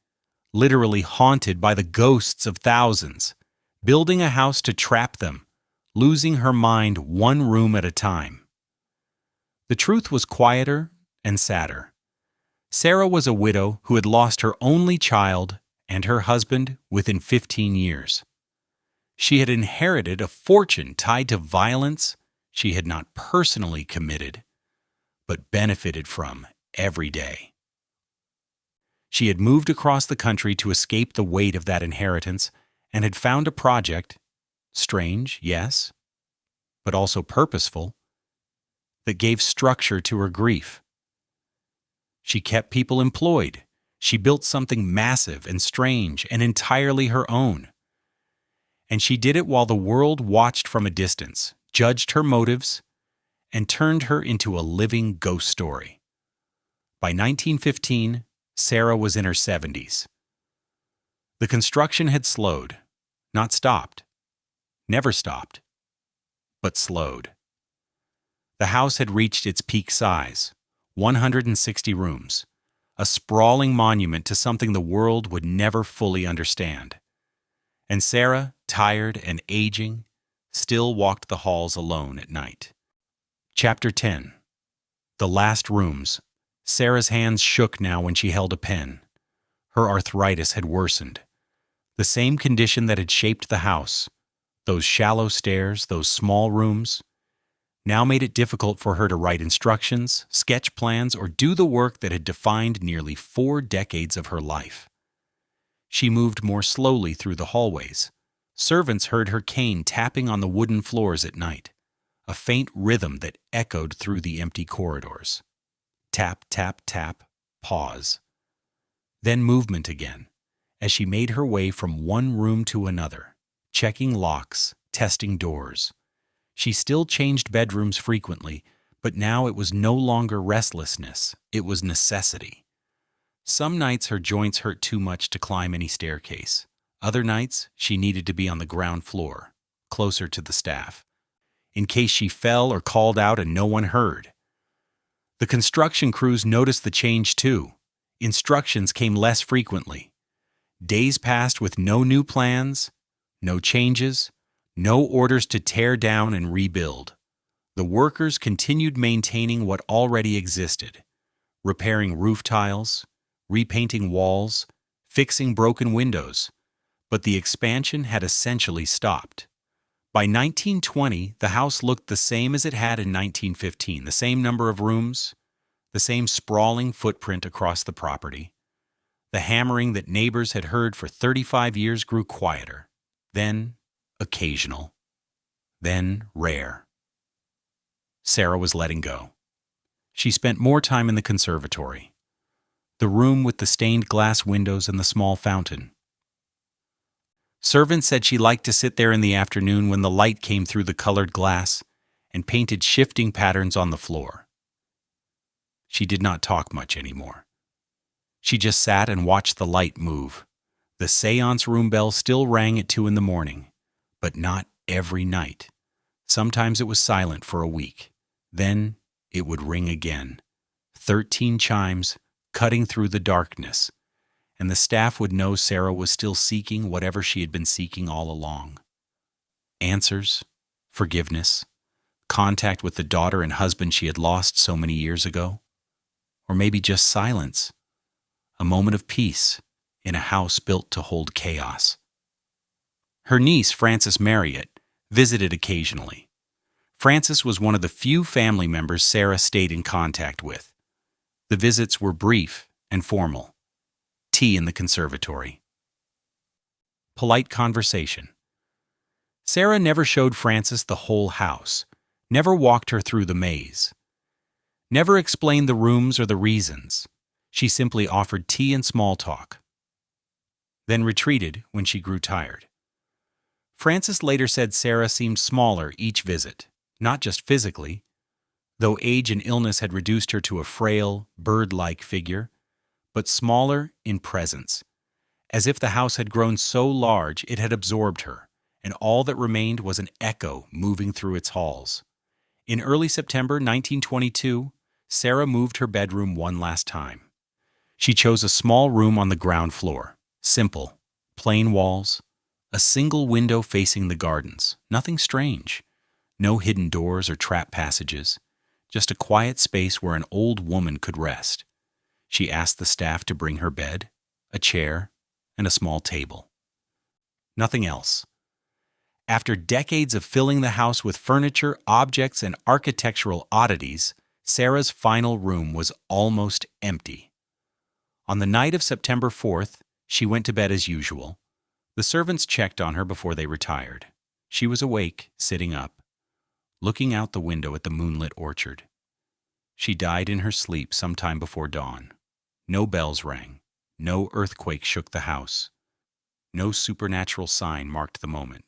literally haunted by the ghosts of thousands, building a house to trap them, losing her mind one room at a time. The truth was quieter and sadder. Sarah was a widow who had lost her only child and her husband within 15 years. She had inherited a fortune tied to violence she had not personally committed, but benefited from every day. She had moved across the country to escape the weight of that inheritance and had found a project, strange, yes, but also purposeful, that gave structure to her grief. She kept people employed. She built something massive and strange and entirely her own. And she did it while the world watched from a distance, judged her motives, and turned her into a living ghost story. By 1915, Sarah was in her 70s. The construction had slowed, not stopped, never stopped, but slowed. The house had reached its peak size, 160 rooms, a sprawling monument to something the world would never fully understand. And Sarah, tired and aging, still walked the halls alone at night. Chapter 10. The Last Rooms. Sarah's hands shook now when she held a pen. Her arthritis had worsened. The same condition that had shaped the house, those shallow stairs, those small rooms, now made it difficult for her to write instructions, sketch plans, or do the work that had defined nearly 4 decades of her life. She moved more slowly through the hallways. Servants heard her cane tapping on the wooden floors at night, a faint rhythm that echoed through the empty corridors. Tap, tap, tap, pause. Then movement again, as she made her way from one room to another, checking locks, testing doors. She still changed bedrooms frequently, but now it was no longer restlessness, it was necessity. Some nights her joints hurt too much to climb any staircase. Other nights she needed to be on the ground floor, closer to the staff, in case she fell or called out and no one heard. The construction crews noticed the change too. Instructions came less frequently. Days passed with no new plans, no changes, no orders to tear down and rebuild. The workers continued maintaining what already existed, repairing roof tiles, repainting walls, fixing broken windows, but the expansion had essentially stopped. By 1920, the house looked the same as it had in 1915, the same number of rooms, the same sprawling footprint across the property. The hammering that neighbors had heard for 35 years grew quieter, then occasional, then rare. Sarah was letting go. She spent more time in the conservatory, the room with the stained glass windows and the small fountain. Servants said she liked to sit there in the afternoon when the light came through the colored glass and painted shifting patterns on the floor. She did not talk much anymore. She just sat and watched the light move. The séance room bell still rang at 2 a.m, but not every night. Sometimes it was silent for a week. Then it would ring again. 13 chimes, cutting through the darkness, and the staff would know Sarah was still seeking whatever she had been seeking all along. Answers, forgiveness, contact with the daughter and husband she had lost so many years ago, or maybe just silence, a moment of peace in a house built to hold chaos. Her niece, Frances Marriott, visited occasionally. Frances was one of the few family members Sarah stayed in contact with. The visits were brief and formal. Tea in the conservatory. Polite conversation. Sarah never showed Frances the whole house, never walked her through the maze, never explained the rooms or the reasons. She simply offered tea and small talk, then retreated when she grew tired. Frances later said Sarah seemed smaller each visit, not just physically, though age and illness had reduced her to a frail, bird-like figure, but smaller in presence, as if the house had grown so large it had absorbed her, and all that remained was an echo moving through its halls. In early September 1922, Sarah moved her bedroom one last time. She chose a small room on the ground floor, simple, plain walls, a single window facing the gardens, nothing strange, no hidden doors or trap passages, just a quiet space where an old woman could rest. She asked the staff to bring her bed, a chair, and a small table. Nothing else. After decades of filling the house with furniture, objects, and architectural oddities, Sarah's final room was almost empty. On the night of September 4th, she went to bed as usual. The servants checked on her before they retired. She was awake, sitting up, looking out the window at the moonlit orchard. She died in her sleep sometime before dawn. No bells rang. No earthquake shook the house. No supernatural sign marked the moment.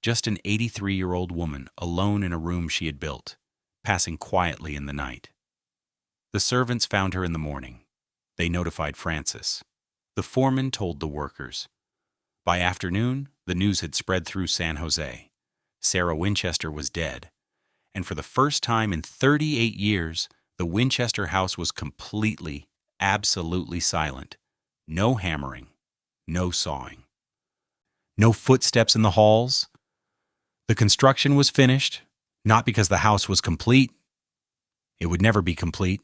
Just an 83-year-old woman alone in a room she had built, passing quietly in the night. The servants found her in the morning. They notified Francis. The foreman told the workers. By afternoon, the news had spread through San Jose. Sarah Winchester was dead. And for the first time in 38 years, the Winchester house was completely, absolutely silent. No hammering, no sawing. No footsteps in the halls. The construction was finished, not because the house was complete. It would never be complete,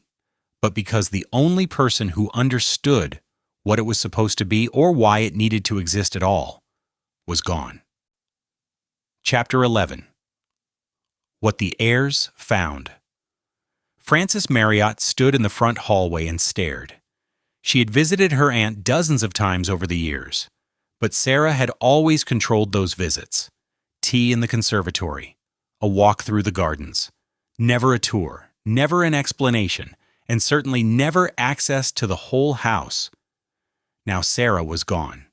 but because the only person who understood what it was supposed to be or why it needed to exist at all was gone. Chapter 11. What the heirs found. Frances Marriott stood in the front hallway and stared. She had visited her aunt dozens of times over the years, but Sarah had always controlled those visits. Tea in the conservatory, a walk through the gardens, never a tour, never an explanation, and certainly never access to the whole house. Now Sarah was gone,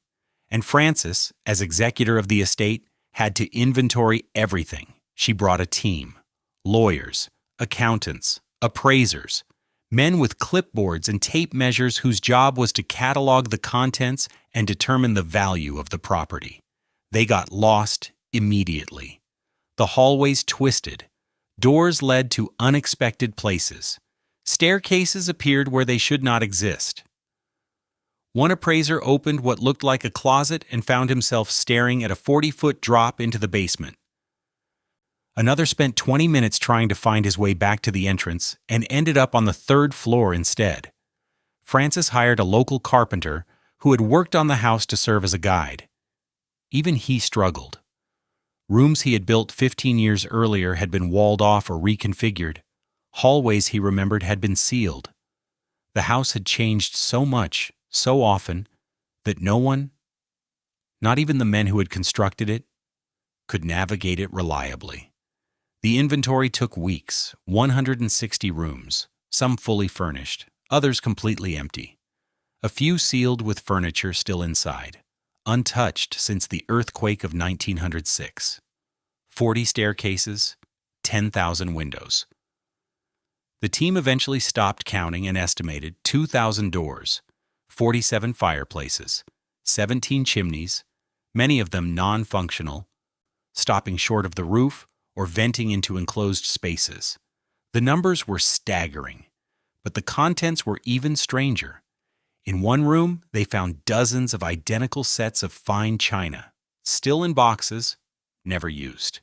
and Frances, as executor of the estate, had to inventory everything. She brought a team: lawyers, accountants, appraisers, men with clipboards and tape measures whose job was to catalog the contents and determine the value of the property. They got lost immediately. The hallways twisted. Doors led to unexpected places. Staircases appeared where they should not exist. One appraiser opened what looked like a closet and found himself staring at a 40-foot drop into the basement. Another spent 20 minutes trying to find his way back to the entrance and ended up on the 3rd floor instead. Francis hired a local carpenter who had worked on the house to serve as a guide. Even he struggled. Rooms he had built 15 years earlier had been walled off or reconfigured. Hallways, he remembered, had been sealed. The house had changed so much, so often, that no one, not even the men who had constructed it, could navigate it reliably. The inventory took weeks, 160 rooms, some fully furnished, others completely empty. A few sealed with furniture still inside, untouched since the earthquake of 1906. 40 staircases, 10,000 windows. The team eventually stopped counting and estimated 2,000 doors, 47 fireplaces, 17 chimneys, many of them non-functional, stopping short of the roof or venting into enclosed spaces. The numbers were staggering, but the contents were even stranger. In one room, they found dozens of identical sets of fine china, still in boxes, never used.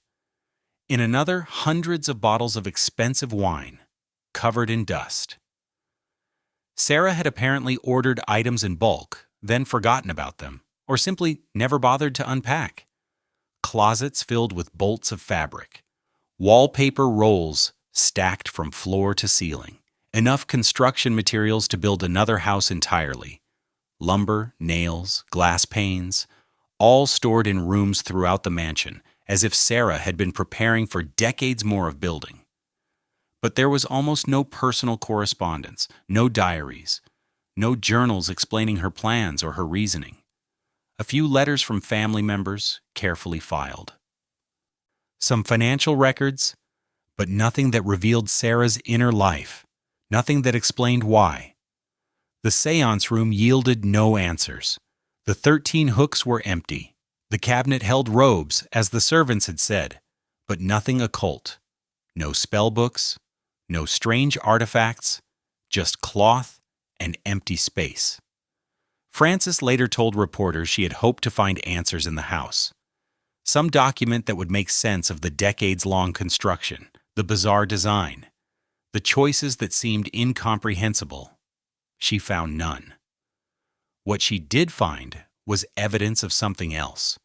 In another, hundreds of bottles of expensive wine, covered in dust. Sarah had apparently ordered items in bulk, then forgotten about them, or simply never bothered to unpack. Closets filled with bolts of fabric. Wallpaper rolls stacked from floor to ceiling. Enough construction materials to build another house entirely. Lumber, nails, glass panes, all stored in rooms throughout the mansion, as if Sarah had been preparing for decades more of building. But there was almost no personal correspondence, no diaries, no journals explaining her plans or her reasoning. A few letters from family members, carefully filed. Some financial records, but nothing that revealed Sarah's inner life, nothing that explained why. The séance room yielded no answers. The 13 hooks were empty. The cabinet held robes, as the servants had said, but nothing occult. No spell books, no strange artifacts, just cloth and empty space. Frances later told reporters she had hoped to find answers in the house. Some document that would make sense of the decades-long construction, the bizarre design, the choices that seemed incomprehensible. She found none. What she did find was evidence of something else.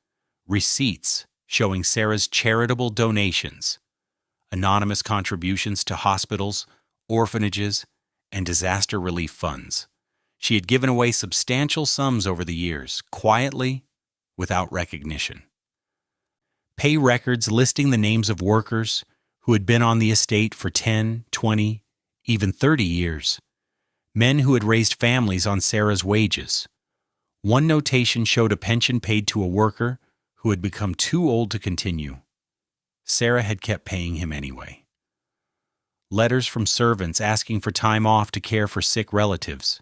Receipts showing Sarah's charitable donations, anonymous contributions to hospitals, orphanages, and disaster relief funds. She had given away substantial sums over the years, quietly, without recognition. Pay records listing the names of workers who had been on the estate for 10, 20, even 30 years. Men who had raised families on Sarah's wages. One notation showed a pension paid to a worker who had become too old to continue. Sarah had kept paying him anyway. letters from servants asking for time off to care for sick relatives,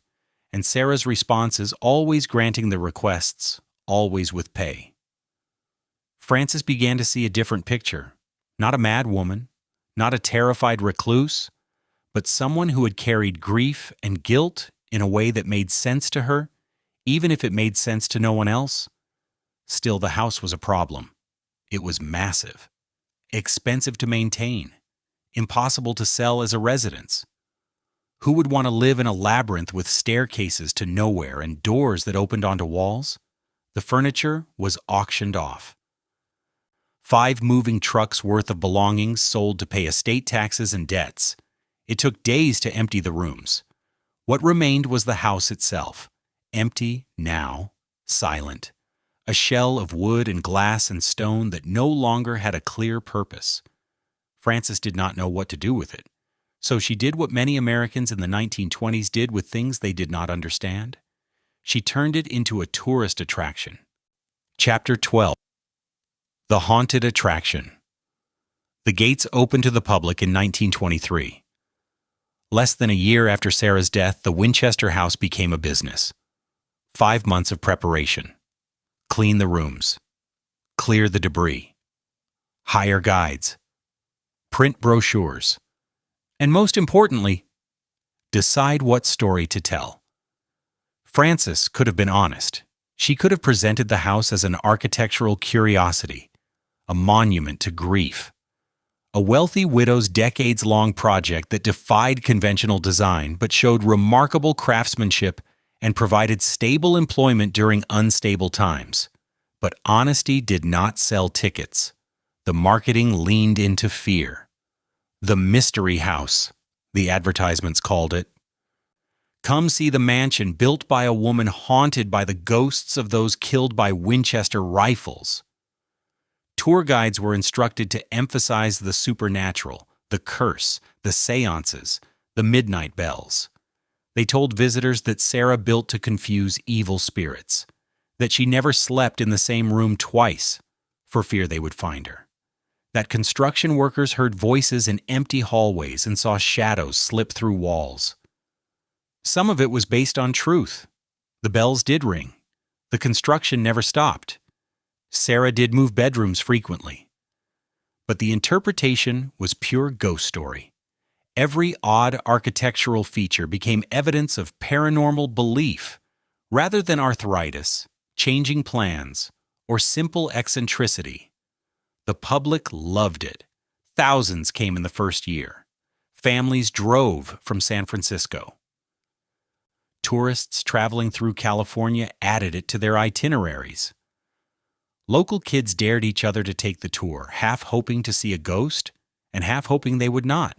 and Sarah's responses always granting the requests, always with pay. Frances began to see a different picture. Not a mad woman, not a terrified recluse, but someone who had carried grief and guilt in a way that made sense to her, even if it made sense to no one else. Still, the house was a problem. It was massive, expensive to maintain, impossible to sell as a residence. Who would want to live in a labyrinth with staircases to nowhere and doors that opened onto walls? The furniture was auctioned off. 5 moving trucks worth of belongings sold to pay estate taxes and debts. It took days to empty the rooms. What remained was the house itself, empty now, silent, a shell of wood and glass and stone that no longer had a clear purpose. Frances did not know what to do with it, so she did what many Americans in the 1920s did with things they did not understand. She turned it into a tourist attraction. Chapter 12. The Haunted Attraction. The gates opened to the public in 1923. Less than a year after Sarah's death, the Winchester house became a business. 5 months of preparation. Clean the rooms. Clear the debris. Hire guides. Print brochures. And most importantly, decide what story to tell. Frances could have been honest. She could have presented the house as an architectural curiosity, a monument to grief. A wealthy widow's decades-long project that defied conventional design but showed remarkable craftsmanship and provided stable employment during unstable times. But honesty did not sell tickets. The marketing leaned into fear. The mystery house, the advertisements called it. Come see the mansion built by a woman haunted by the ghosts of those killed by Winchester rifles. Tour guides were instructed to emphasize the supernatural, the curse, the séances, the midnight bells. They told visitors that Sarah built to confuse evil spirits, that she never slept in the same room twice for fear they would find her, that construction workers heard voices in empty hallways and saw shadows slip through walls. Some of it was based on truth. The bells did ring. The construction never stopped. Sarah did move bedrooms frequently. But the interpretation was pure ghost story. Every odd architectural feature became evidence of paranormal belief rather than arthritis, changing plans, or simple eccentricity. The public loved it. Thousands came in the first year. Families drove from San Francisco. Tourists traveling through California added it to their itineraries. Local kids dared each other to take the tour, half hoping to see a ghost and half hoping they would not.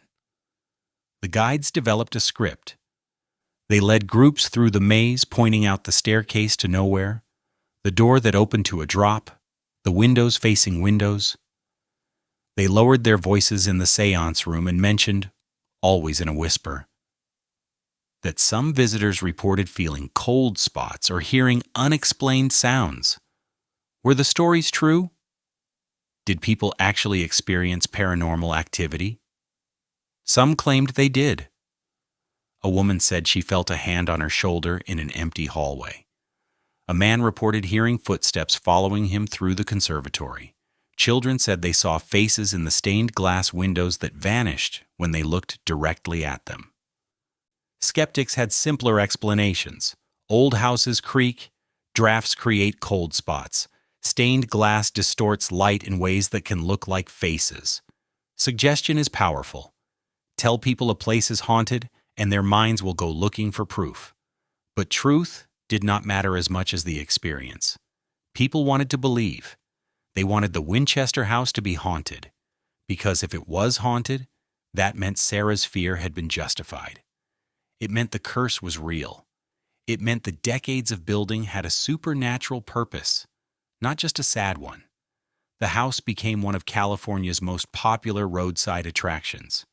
The guides developed a script. They led groups through the maze, pointing out the staircase to nowhere, the door that opened to a drop, the windows facing windows. They lowered their voices in the séance room and mentioned, always in a whisper, that some visitors reported feeling cold spots or hearing unexplained sounds. Were the stories true? Did people actually experience paranormal activity? Some claimed they did. A woman said she felt a hand on her shoulder in an empty hallway. A man reported hearing footsteps following him through the conservatory. Children said they saw faces in the stained glass windows that vanished when they looked directly at them. Skeptics had simpler explanations. Old houses creak, drafts create cold spots. Stained glass distorts light in ways that can look like faces. Suggestion is powerful. Tell people a place is haunted, and their minds will go looking for proof. But truth did not matter as much as the experience. People wanted to believe. They wanted the Winchester house to be haunted, because if it was haunted, that meant Sarah's fear had been justified. It meant the curse was real. It meant the decades of building had a supernatural purpose. Not just a sad one. The house became one of California's most popular roadside attractions.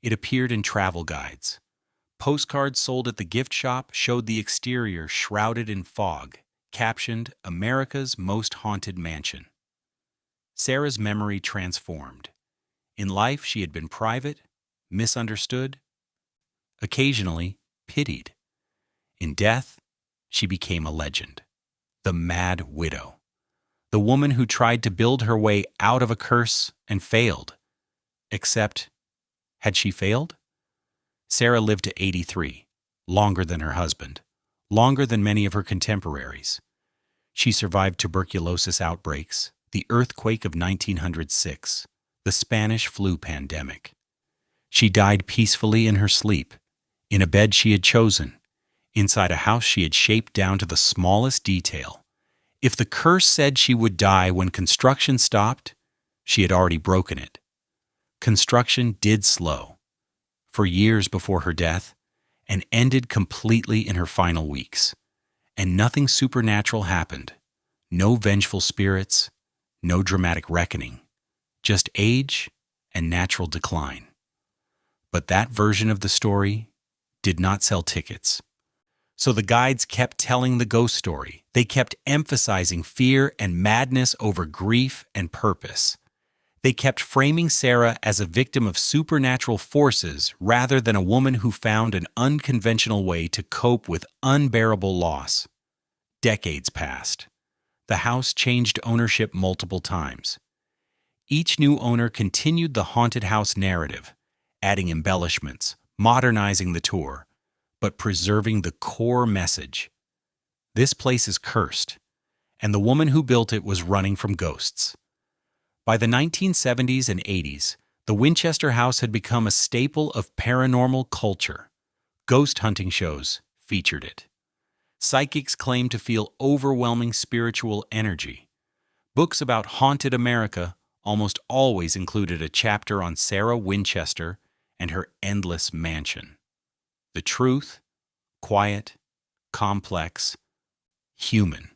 It appeared in travel guides. Postcards sold at the gift shop showed the exterior shrouded in fog, captioned, "America's Most Haunted Mansion." Sarah's memory transformed. In life, she had been private. misunderstood, occasionally pitied. In death, she became a legend, the Mad Widow, the woman who tried to build her way out of a curse and failed. Except, had she failed? Sarah lived to 83, longer than her husband, longer than many of her contemporaries. She survived tuberculosis outbreaks, the earthquake of 1906, the Spanish flu pandemic. She died peacefully in her sleep, in a bed she had chosen, inside a house she had shaped down to the smallest detail. If the curse said she would die when construction stopped, she had already broken it. Construction did slow, for years before her death, and ended completely in her final weeks. And nothing supernatural happened. No vengeful spirits, no dramatic reckoning, just age and natural decline. But that version of the story did not sell tickets. So the guides kept telling the ghost story. They kept emphasizing fear and madness over grief and purpose. They kept framing Sarah as a victim of supernatural forces rather than a woman who found an unconventional way to cope with unbearable loss. Decades passed. The house changed ownership multiple times. Each new owner continued the haunted house narrative, adding embellishments, modernizing the tour, but preserving the core message. This place is cursed, and the woman who built it was running from ghosts. By the 1970s and 80s, the Winchester house had become a staple of paranormal culture. Ghost hunting shows featured it. Psychics claimed to feel overwhelming spiritual energy. Books about haunted America almost always included a chapter on Sarah Winchester and her endless mansion. The truth, quiet, complex, human,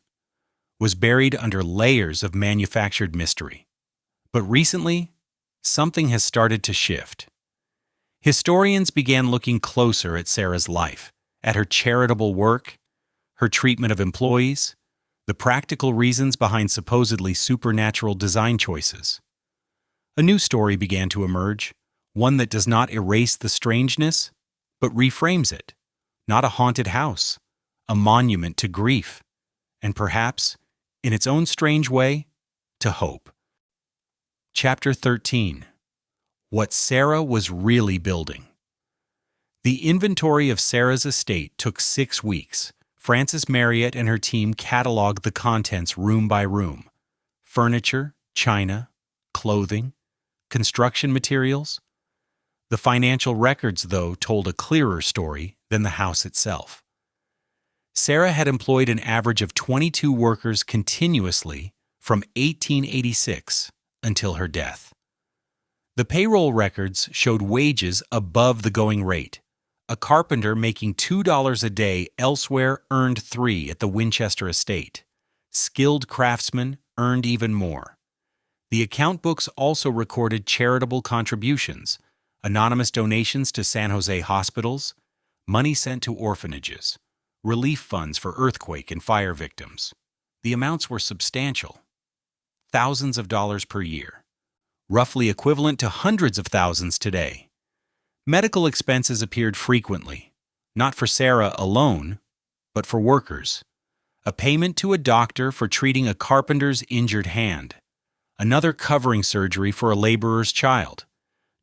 was buried under layers of manufactured mystery. But recently, something has started to shift. Historians began looking closer at Sarah's life, at her charitable work, her treatment of employees, the practical reasons behind supposedly supernatural design choices. A new story began to emerge, one that does not erase the strangeness, but reframes it. Not a haunted house, a monument to grief, and perhaps, in its own strange way, to hope. Chapter 13. What Sarah was really building. The inventory of Sarah's estate took 6 weeks. Frances Marriott and her team cataloged the contents room by room. Furniture, china, clothing, construction materials. The financial records, though, told a clearer story than the house itself. Sarah had employed an average of 22 workers continuously from 1886 until her death. The payroll records showed wages above the going rate. A carpenter making $2 a day elsewhere earned $3 at the Winchester estate. Skilled craftsmen earned even more. The account books also recorded charitable contributions, anonymous donations to San Jose hospitals, money sent to orphanages, relief funds for earthquake and fire victims. The amounts were substantial. Thousands of dollars per year, roughly equivalent to hundreds of thousands today. Medical expenses appeared frequently, not for Sarah alone, but for workers. A payment to a doctor for treating a carpenter's injured hand, another covering surgery for a laborer's child,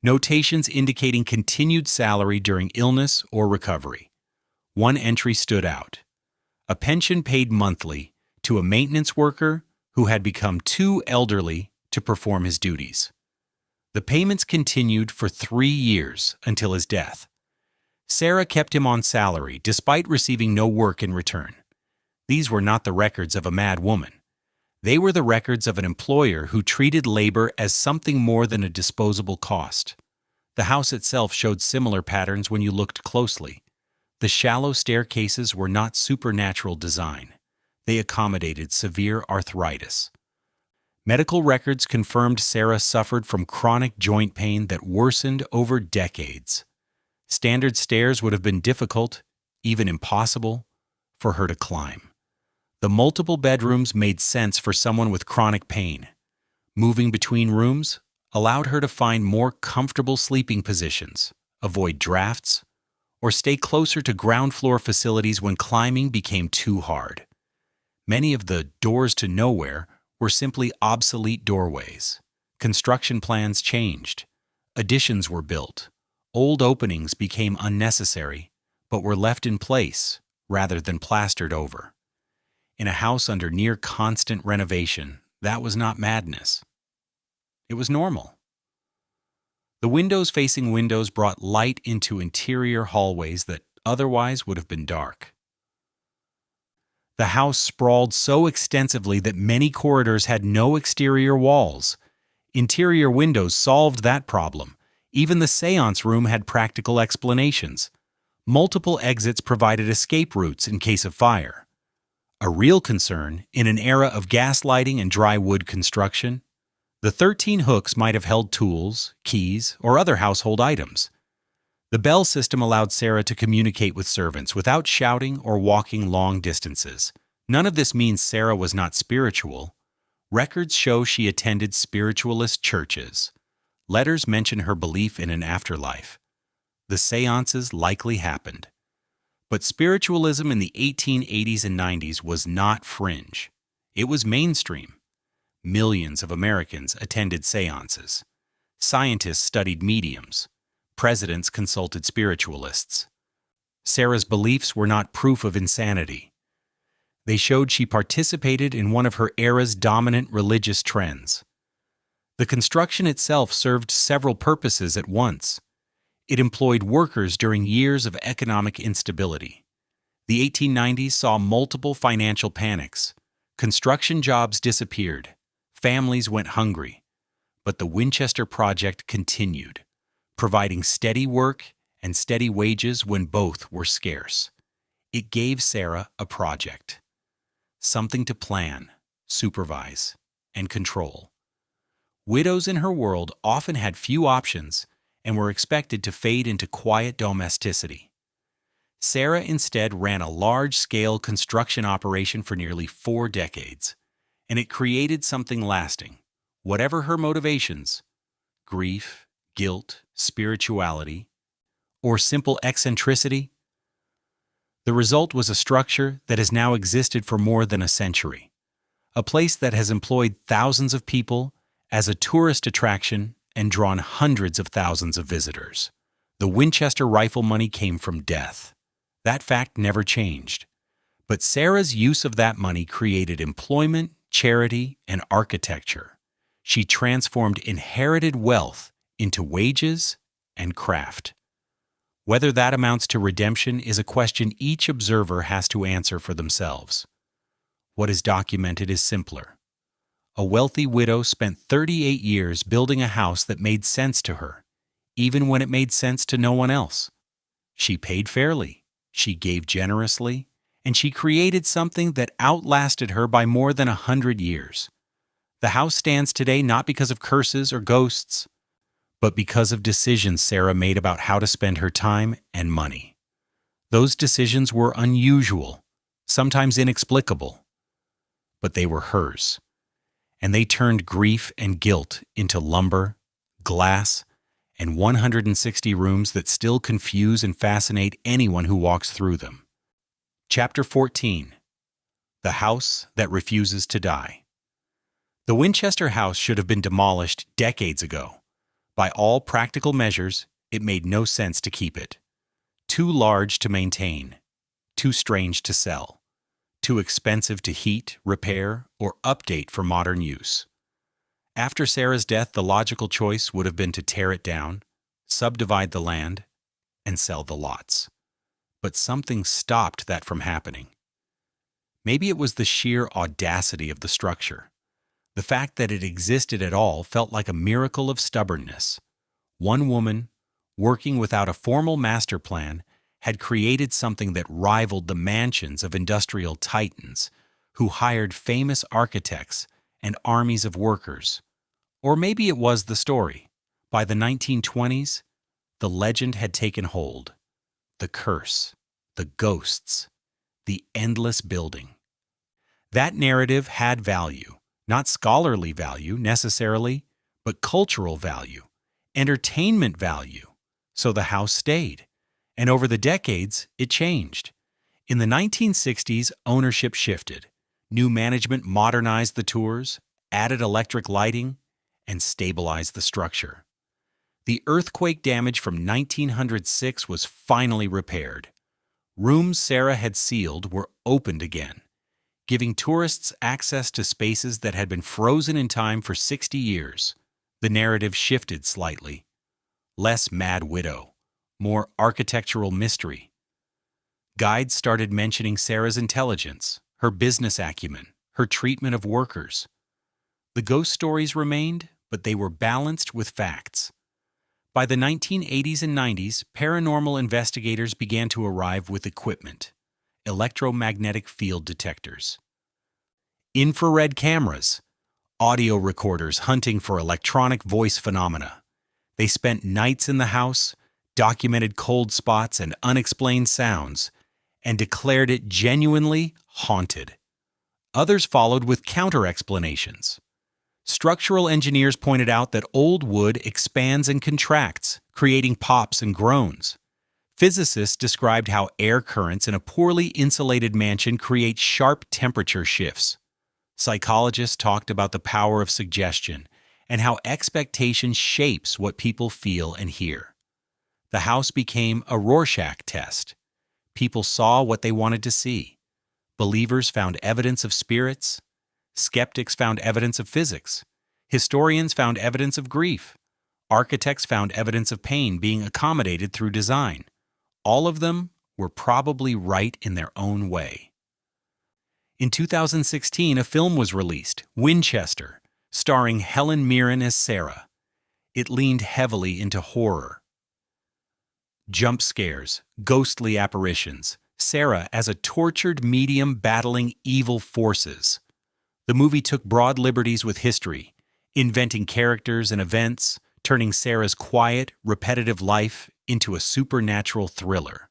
notations indicating continued salary during illness or recovery. One entry stood out: a pension paid monthly to a maintenance worker who had become too elderly to perform his duties. The payments continued for 3 years until his death. Sarah kept him on salary despite receiving no work in return. These were not the records of a mad woman. They were the records of an employer who treated labor as something more than a disposable cost. The house itself showed similar patterns when you looked closely. The shallow staircases were not supernatural design. They accommodated severe arthritis. Medical records confirmed Sarah suffered from chronic joint pain that worsened over decades. Standard stairs would have been difficult, even impossible, for her to climb. The multiple bedrooms made sense for someone with chronic pain. Moving between rooms allowed her to find more comfortable sleeping positions, avoid drafts, or stay closer to ground floor facilities when climbing became too hard. Many of the doors to nowhere were simply obsolete doorways. Construction plans changed. Additions were built. Old openings became unnecessary, but were left in place rather than plastered over. In a house under near constant renovation, that was not madness. It was normal. The windows facing windows brought light into interior hallways that otherwise would have been dark. The house sprawled so extensively that many corridors had no exterior walls. Interior windows solved that problem. Even the séance room had practical explanations. Multiple exits provided escape routes in case of fire. A real concern, in an era of gaslighting and dry wood construction, the 13 hooks might have held tools, keys, or other household items. The bell system allowed Sarah to communicate with servants without shouting or walking long distances. None of this means Sarah was not spiritual. Records show she attended spiritualist churches. Letters mention her belief in an afterlife. The séances likely happened. But spiritualism in the 1880s and 90s was not fringe. It was mainstream. Millions of Americans attended séances. Scientists studied mediums. Presidents consulted spiritualists. Sarah's beliefs were not proof of insanity. They showed she participated in one of her era's dominant religious trends. The construction itself served several purposes at once. It employed workers during years of economic instability. The 1890s saw multiple financial panics. Construction jobs disappeared. Families went hungry. But the Winchester project continued, providing steady work and steady wages when both were scarce. It gave Sarah a project. Something to plan, supervise, and control. Widows in her world often had few options and were expected to fade into quiet domesticity. Sarah instead ran a large-scale construction operation for nearly 4 decades, and it created something lasting. Whatever her motivations, grief, guilt, spirituality, or simple eccentricity, the result was a structure that has now existed for more than a century, a place that has employed thousands of people as a tourist attraction and drawn hundreds of thousands of visitors. The Winchester rifle money came from death. That fact never changed. But Sarah's use of that money created employment, charity, and architecture. She transformed inherited wealth into wages and craft. Whether that amounts to redemption is a question each observer has to answer for themselves. What is documented is simpler. A wealthy widow spent 38 years building a house that made sense to her, even when it made sense to no one else. She paid fairly, she gave generously, and she created something that outlasted her by more than 100 years. The house stands today not because of curses or ghosts, but because of decisions Sarah made about how to spend her time and money. Those decisions were unusual, sometimes inexplicable, but they were hers. And they turned grief and guilt into lumber, glass, and 160 rooms that still confuse and fascinate anyone who walks through them. Chapter 14. The House That Refuses to Die. The Winchester house should have been demolished decades ago. By all practical measures, it made no sense to keep it. Too large to maintain, too strange to sell, too expensive to heat, repair, or update for modern use. After Sarah's death, the logical choice would have been to tear it down, subdivide the land, and sell the lots. But something stopped that from happening. Maybe it was the sheer audacity of the structure. The fact that it existed at all felt like a miracle of stubbornness. One woman, working without a formal master plan, had created something that rivaled the mansions of industrial titans who hired famous architects and armies of workers. Or maybe it was the story. By the 1920s, the legend had taken hold. The curse, the ghosts, the endless building. That narrative had value. Not scholarly value necessarily, but cultural value, entertainment value, so the house stayed. And over the decades, it changed. In the 1960s, ownership shifted. New management modernized the tours, added electric lighting, and stabilized the structure. The earthquake damage from 1906 was finally repaired. Rooms Sarah had sealed were opened again, giving tourists access to spaces that had been frozen in time for 60 years. The narrative shifted slightly. Less Mad Widow, more architectural mystery. Guides started mentioning Sarah's intelligence, her business acumen, her treatment of workers. The ghost stories remained, but they were balanced with facts. By the 1980s and 90s, paranormal investigators began to arrive with equipment: electromagnetic field detectors, infrared cameras, audio recorders hunting for electronic voice phenomena. They spent nights in the house, documented cold spots and unexplained sounds, and declared it genuinely haunted. Others followed with counter-explanations. Structural engineers pointed out that old wood expands and contracts, creating pops and groans. Physicists described how air currents in a poorly insulated mansion create sharp temperature shifts. Psychologists talked about the power of suggestion and how expectation shapes what people feel and hear. The house became a Rorschach test. People saw what they wanted to see. Believers found evidence of spirits. Skeptics found evidence of physics. Historians found evidence of grief. Architects found evidence of pain being accommodated through design. All of them were probably right in their own way. In 2016, a film was released, Winchester, starring Helen Mirren as Sarah. It leaned heavily into horror. Jump scares, ghostly apparitions, Sarah as a tortured medium battling evil forces. The movie took broad liberties with history, inventing characters and events, turning Sarah's quiet, repetitive life into a supernatural thriller.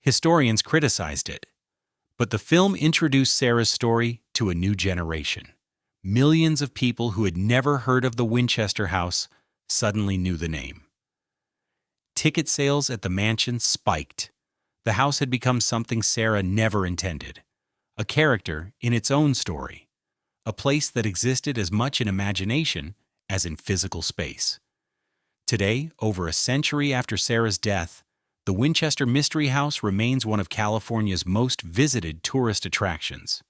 Historians criticized it, but the film introduced Sarah's story to a new generation. Millions of people who had never heard of the Winchester house suddenly knew the name. Ticket sales at the mansion spiked. The house had become something Sarah never intended, a character in its own story, a place that existed as much in imagination as in physical space. Today, over a century after Sarah's death, the Winchester Mystery House remains one of California's most visited tourist attractions.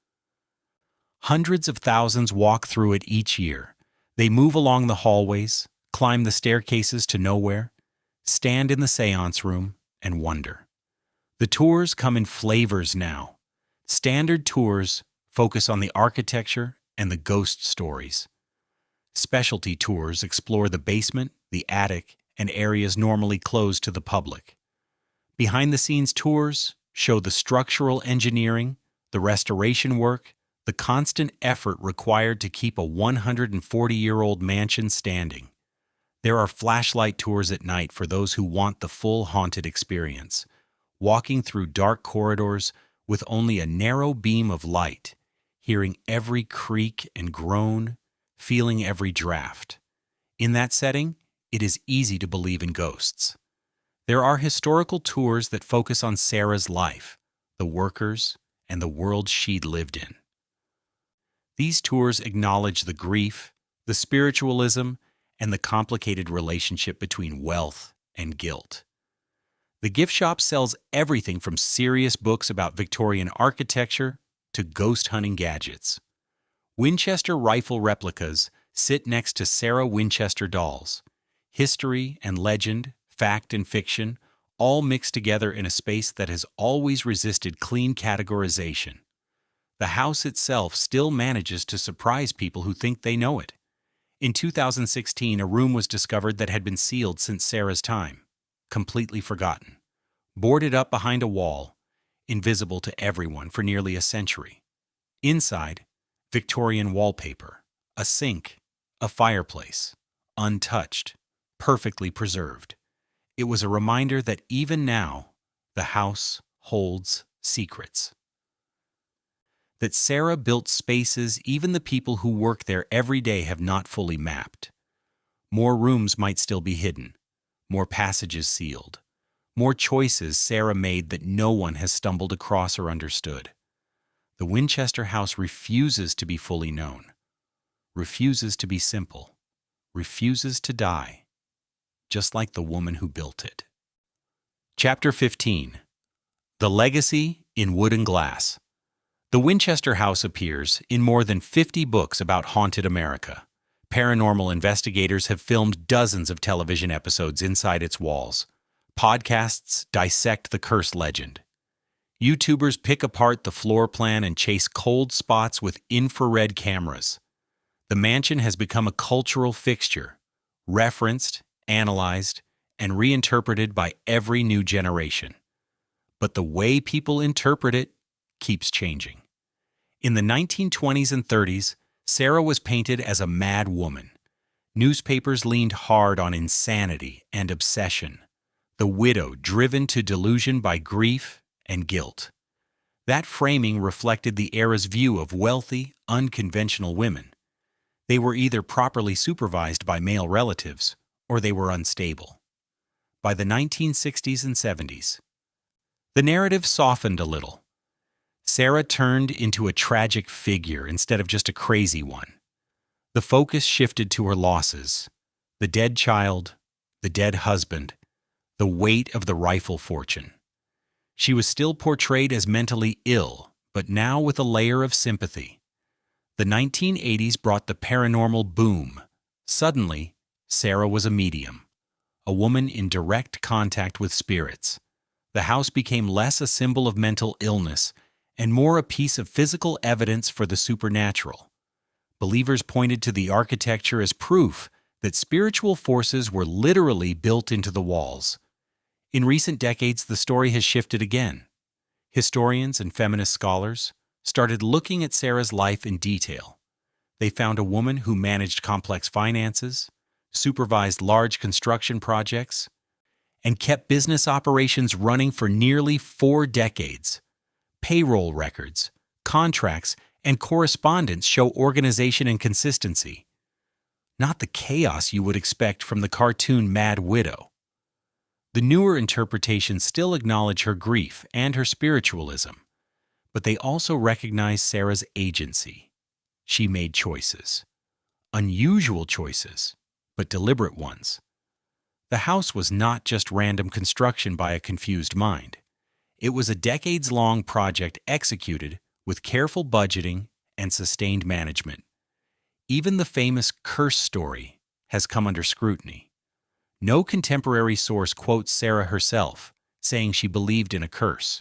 Hundreds of thousands walk through it each year. They move along the hallways, climb the staircases to nowhere, stand in the séance room, and wonder. The tours come in flavors now. Standard tours focus on the architecture and the ghost stories. Specialty tours explore the basement, the attic, and areas normally closed to the public. Behind-the-scenes tours show the structural engineering, the restoration work, the constant effort required to keep a 140-year-old mansion standing. There are flashlight tours at night for those who want the full haunted experience, walking through dark corridors with only a narrow beam of light, hearing every creak and groan, feeling every draft. In that setting, it is easy to believe in ghosts. There are historical tours that focus on Sarah's life, the workers, and the world she'd lived in. These tours acknowledge the grief, the spiritualism, and the complicated relationship between wealth and guilt. The gift shop sells everything from serious books about Victorian architecture to ghost hunting gadgets. Winchester rifle replicas sit next to Sarah Winchester dolls. History and legend, fact and fiction, all mixed together in a space that has always resisted clean categorization. The house itself still manages to surprise people who think they know it. In 2016, a room was discovered that had been sealed since Sarah's time, completely forgotten, boarded up behind a wall, invisible to everyone for nearly a century. Inside, Victorian wallpaper, a sink, a fireplace, untouched, perfectly preserved. It was a reminder that even now, the house holds secrets. That Sarah built spaces even the people who work there every day have not fully mapped. More rooms might still be hidden. more passages sealed, more choices Sarah made that no one has stumbled across or understood. The Winchester house refuses to be fully known, refuses to be simple, refuses to die, just like the woman who built it. Chapter 15. The Legacy in Wood and Glass. The Winchester house appears in more than 50 books about haunted America. Paranormal investigators have filmed dozens of television episodes inside its walls. Podcasts dissect the cursed legend. YouTubers pick apart the floor plan and chase cold spots with infrared cameras. The mansion has become a cultural fixture, referenced, analyzed, and reinterpreted by every new generation. But the way people interpret it keeps changing. In the 1920s and 30s, Sarah was painted as a mad woman. Newspapers leaned hard on insanity and obsession, the widow driven to delusion by grief and guilt. That framing reflected the era's view of wealthy, unconventional women. They were either properly supervised by male relatives or they were unstable. By the 1960s and 70s, the narrative softened a little. Sarah turned into a tragic figure instead of just a crazy one. The focus shifted to her losses: the dead child, the dead husband, the weight of the rifle fortune. She was still portrayed as mentally ill, but now with a layer of sympathy. The 1980s brought the paranormal boom. Suddenly, Sarah was a medium, a woman in direct contact with spirits. The house became less a symbol of mental illness and more a piece of physical evidence for the supernatural. Believers pointed to the architecture as proof that spiritual forces were literally built into the walls. In recent decades, the story has shifted again. Historians and feminist scholars started looking at Sarah's life in detail. They found a woman who managed complex finances, supervised large construction projects, and kept business operations running for nearly 4 decades. Payroll records, contracts, and correspondence show organization and consistency. Not the chaos you would expect from the cartoon Mad Widow. The newer interpretations still acknowledge her grief and her spiritualism, but they also recognize Sarah's agency. She made choices. Unusual choices, but deliberate ones. The house was not just random construction by a confused mind. It was a decades-long project executed with careful budgeting and sustained management. Even the famous curse story has come under scrutiny. No contemporary source quotes Sarah herself, saying she believed in a curse.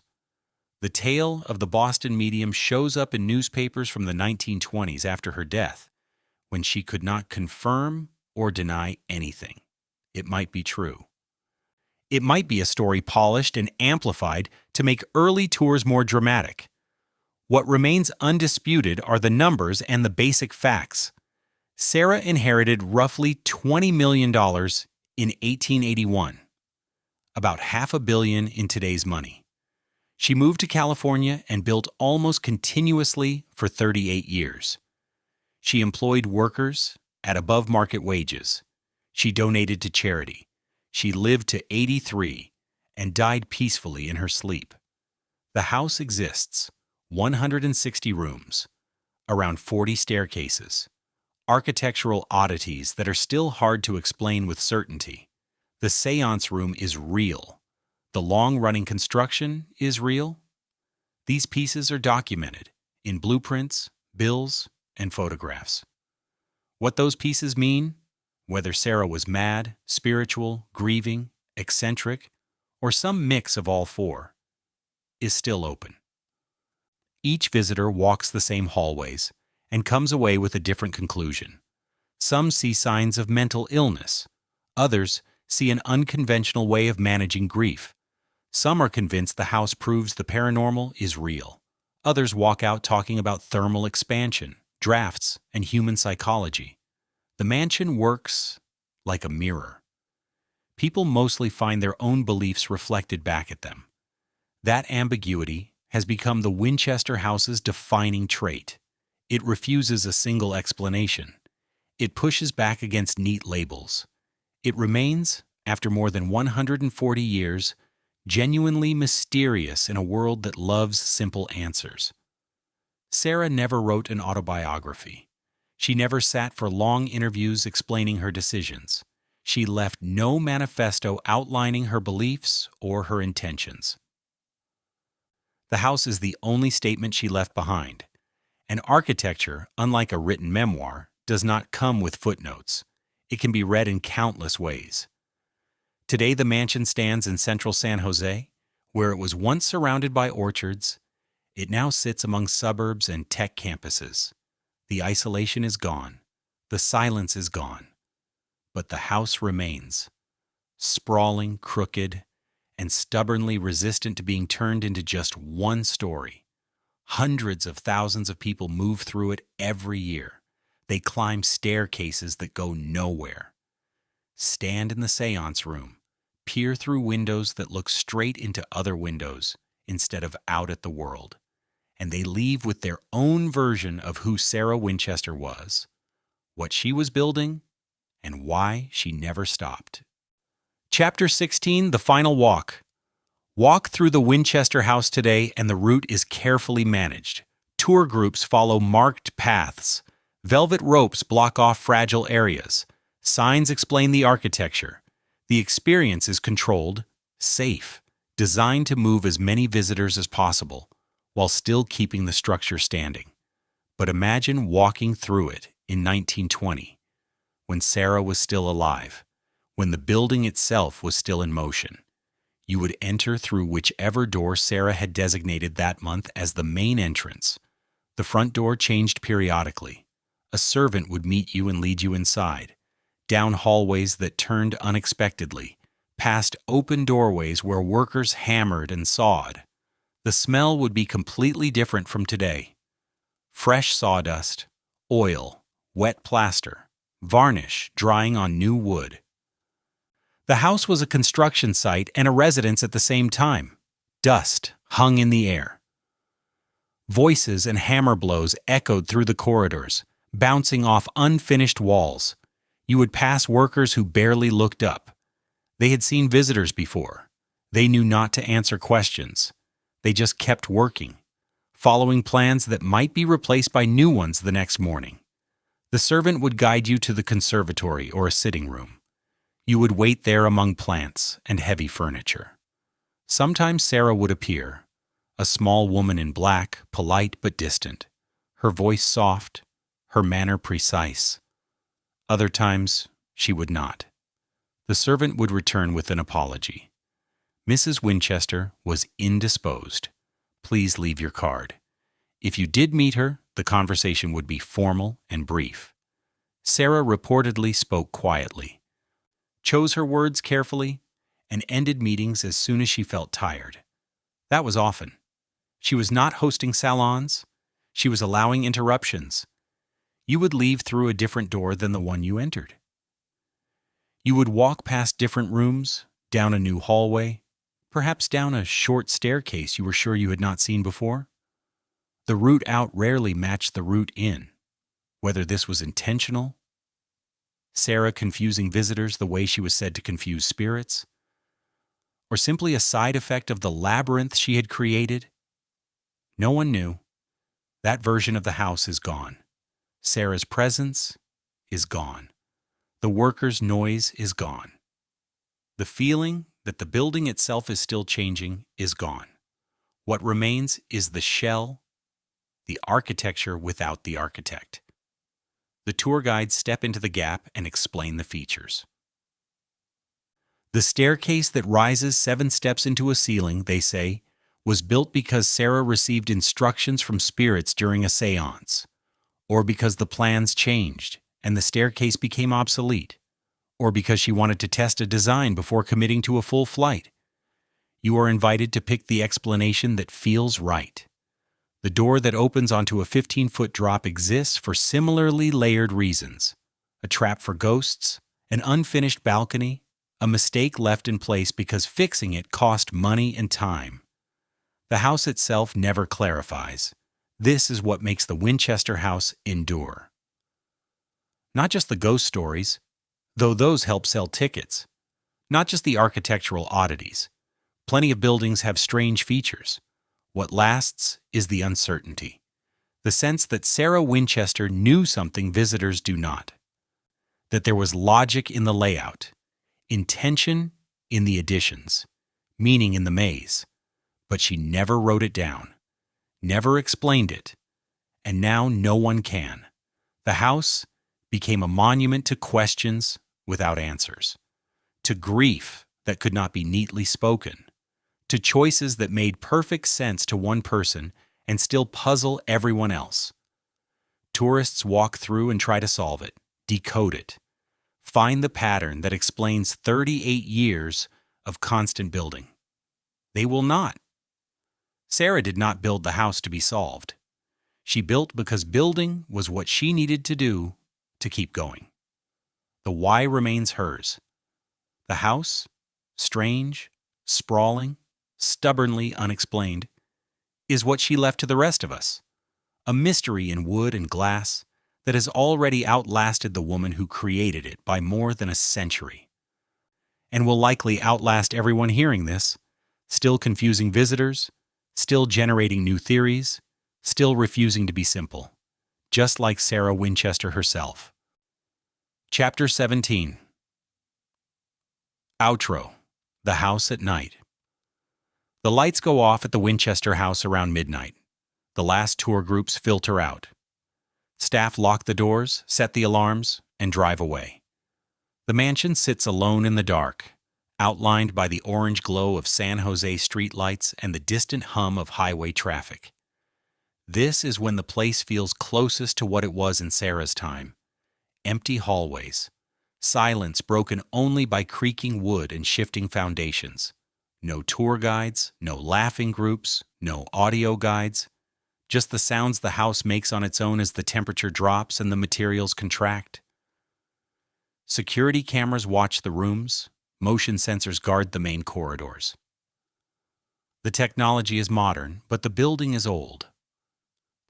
The tale of the Boston medium shows up in newspapers from the 1920s after her death, when she could not confirm or deny anything. It might be true. It might be a story polished and amplified to make early tours more dramatic. What remains undisputed are the numbers and the basic facts. Sarah inherited roughly $20 million in 1881, about $500 million in today's money. She moved to California and built almost continuously for 38 years. She employed workers at above-market wages. She donated to charity. She lived to 83 and died peacefully in her sleep. The house exists, 160 rooms, around 40 staircases, architectural oddities that are still hard to explain with certainty. The séance room is real. The long-running construction is real. These pieces are documented in blueprints, bills, and photographs. What those pieces mean, whether Sarah was mad, spiritual, grieving, eccentric, or some mix of all four, is still open. Each visitor walks the same hallways and comes away with a different conclusion. Some see signs of mental illness. Others see an unconventional way of managing grief. Some are convinced the house proves the paranormal is real. Others walk out talking about thermal expansion, drafts, and human psychology. The mansion works like a mirror. People mostly find their own beliefs reflected back at them. That ambiguity has become the Winchester house's defining trait. It refuses a single explanation. It pushes back against neat labels. It remains after more than 140 years, genuinely mysterious in a world that loves simple answers. Sarah never wrote an autobiography. She never sat for long interviews explaining her decisions. She left no manifesto outlining her beliefs or her intentions. The house is the only statement she left behind. And architecture, unlike a written memoir, does not come with footnotes. It can be read in countless ways. Today, the mansion stands in central San Jose, where it was once surrounded by orchards. It now sits among suburbs and tech campuses. The isolation is gone. The silence is gone. But the house remains, sprawling, crooked, and stubbornly resistant to being turned into just one story. Hundreds of thousands of people move through it every year. They climb staircases that go nowhere. Stand in the séance room, peer through windows that look straight into other windows instead of out at the world. And they leave with their own version of who Sarah Winchester was, what she was building, and why she never stopped. Chapter 16, The Final Walk. Walk through the Winchester house today and the route is carefully managed. Tour groups follow marked paths. Velvet ropes block off fragile areas. Signs explain the architecture. The experience is controlled, safe, designed to move as many visitors as possible, while still keeping the structure standing. But imagine walking through it in 1920, when Sarah was still alive, when the building itself was still in motion. You would enter through whichever door Sarah had designated that month as the main entrance. The front door changed periodically. A servant would meet you and lead you inside, down hallways that turned unexpectedly, past open doorways where workers hammered and sawed. The smell would be completely different from today. Fresh sawdust, oil, wet plaster, varnish drying on new wood. The house was a construction site and a residence at the same time. Dust hung in the air. Voices and hammer blows echoed through the corridors, bouncing off unfinished walls. You would pass workers who barely looked up. They had seen visitors before. They knew not to answer questions. They just kept working, following plans that might be replaced by new ones the next morning. The servant would guide you to the conservatory or a sitting room. You would wait there among plants and heavy furniture. Sometimes Sarah would appear, a small woman in black, polite but distant, her voice soft, her manner precise. Other times, she would not. The servant would return with an apology. Mrs. Winchester was indisposed. Please leave your card. If you did meet her, the conversation would be formal and brief. Sarah reportedly spoke quietly, chose her words carefully, and ended meetings as soon as she felt tired. That was often. She was not hosting salons. She was allowing interruptions. You would leave through a different door than the one you entered. You would walk past different rooms, down a new hallway, perhaps down a short staircase you were sure you had not seen before. The route out rarely matched the route in, whether this was intentional, Sarah confusing visitors the way she was said to confuse spirits, or simply a side effect of the labyrinth she had created. No one knew. That version of the house is gone. Sarah's presence is gone. The workers' noise is gone. The feeling that the building itself is still changing is gone. What remains is the shell, the architecture without the architect. The tour guides step into the gap and explain the features. The staircase that rises 7 steps into a ceiling, they say, was built because Sarah received instructions from spirits during a séance, or because the plans changed and the staircase became obsolete, or because she wanted to test a design before committing to a full flight. You are invited to pick the explanation that feels right. The door that opens onto a 15-foot drop exists for similarly layered reasons: a trap for ghosts, an unfinished balcony, a mistake left in place because fixing it cost money and time. The house itself never clarifies. This is what makes the Winchester house endure. Not just the ghost stories, though those help sell tickets, Not just the architectural oddities. Plenty of buildings have strange features. What lasts is the uncertainty. The sense that Sarah Winchester knew something visitors do not. That there was logic in the layout, intention in the additions, meaning in the maze. But she never wrote it down, never explained it, and now no one can. The house became a monument to questions without answers, to grief that could not be neatly spoken, to choices that made perfect sense to one person and still puzzle everyone else. Tourists walk through and try to solve it, decode it, find the pattern that explains 38 years of constant building. They will not. Sarah did not build the house to be solved. She built because building was what she needed to do to keep going. The why remains hers. The house, strange, sprawling, stubbornly unexplained, is what she left to the rest of us. A mystery in wood and glass that has already outlasted the woman who created it by more than a century. And will likely outlast everyone hearing this, still confusing visitors, still generating new theories, still refusing to be simple, just like Sarah Winchester herself. Chapter 17. Outro. The House at Night. The lights go off at the Winchester house around midnight. The last tour groups filter out. Staff lock the doors, set the alarms, and drive away. The mansion sits alone in the dark, outlined by the orange glow of San Jose streetlights and the distant hum of highway traffic. This is when the place feels closest to what it was in Sarah's time. Empty hallways, silence broken only by creaking wood and shifting foundations. No tour guides, no laughing groups, no audio guides. Just the sounds the house makes on its own as the temperature drops and the materials contract. Security cameras watch the rooms. Motion sensors guard the main corridors. The technology is modern, but the building is old.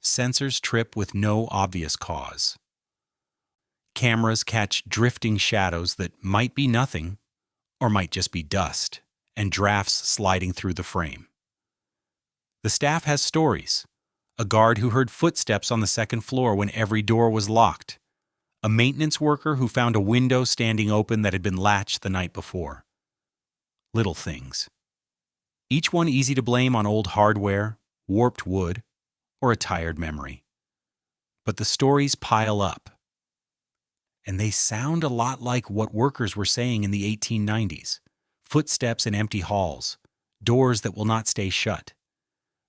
Sensors trip with no obvious cause. Cameras catch drifting shadows that might be nothing, or might just be dust, and drafts sliding through the frame. The staff has stories. A guard who heard footsteps on the second floor when every door was locked. A maintenance worker who found a window standing open that had been latched the night before. Little things. Each one easy to blame on old hardware, warped wood, or a tired memory. But the stories pile up. And they sound a lot like what workers were saying in the 1890s. Footsteps in empty halls, doors that will not stay shut.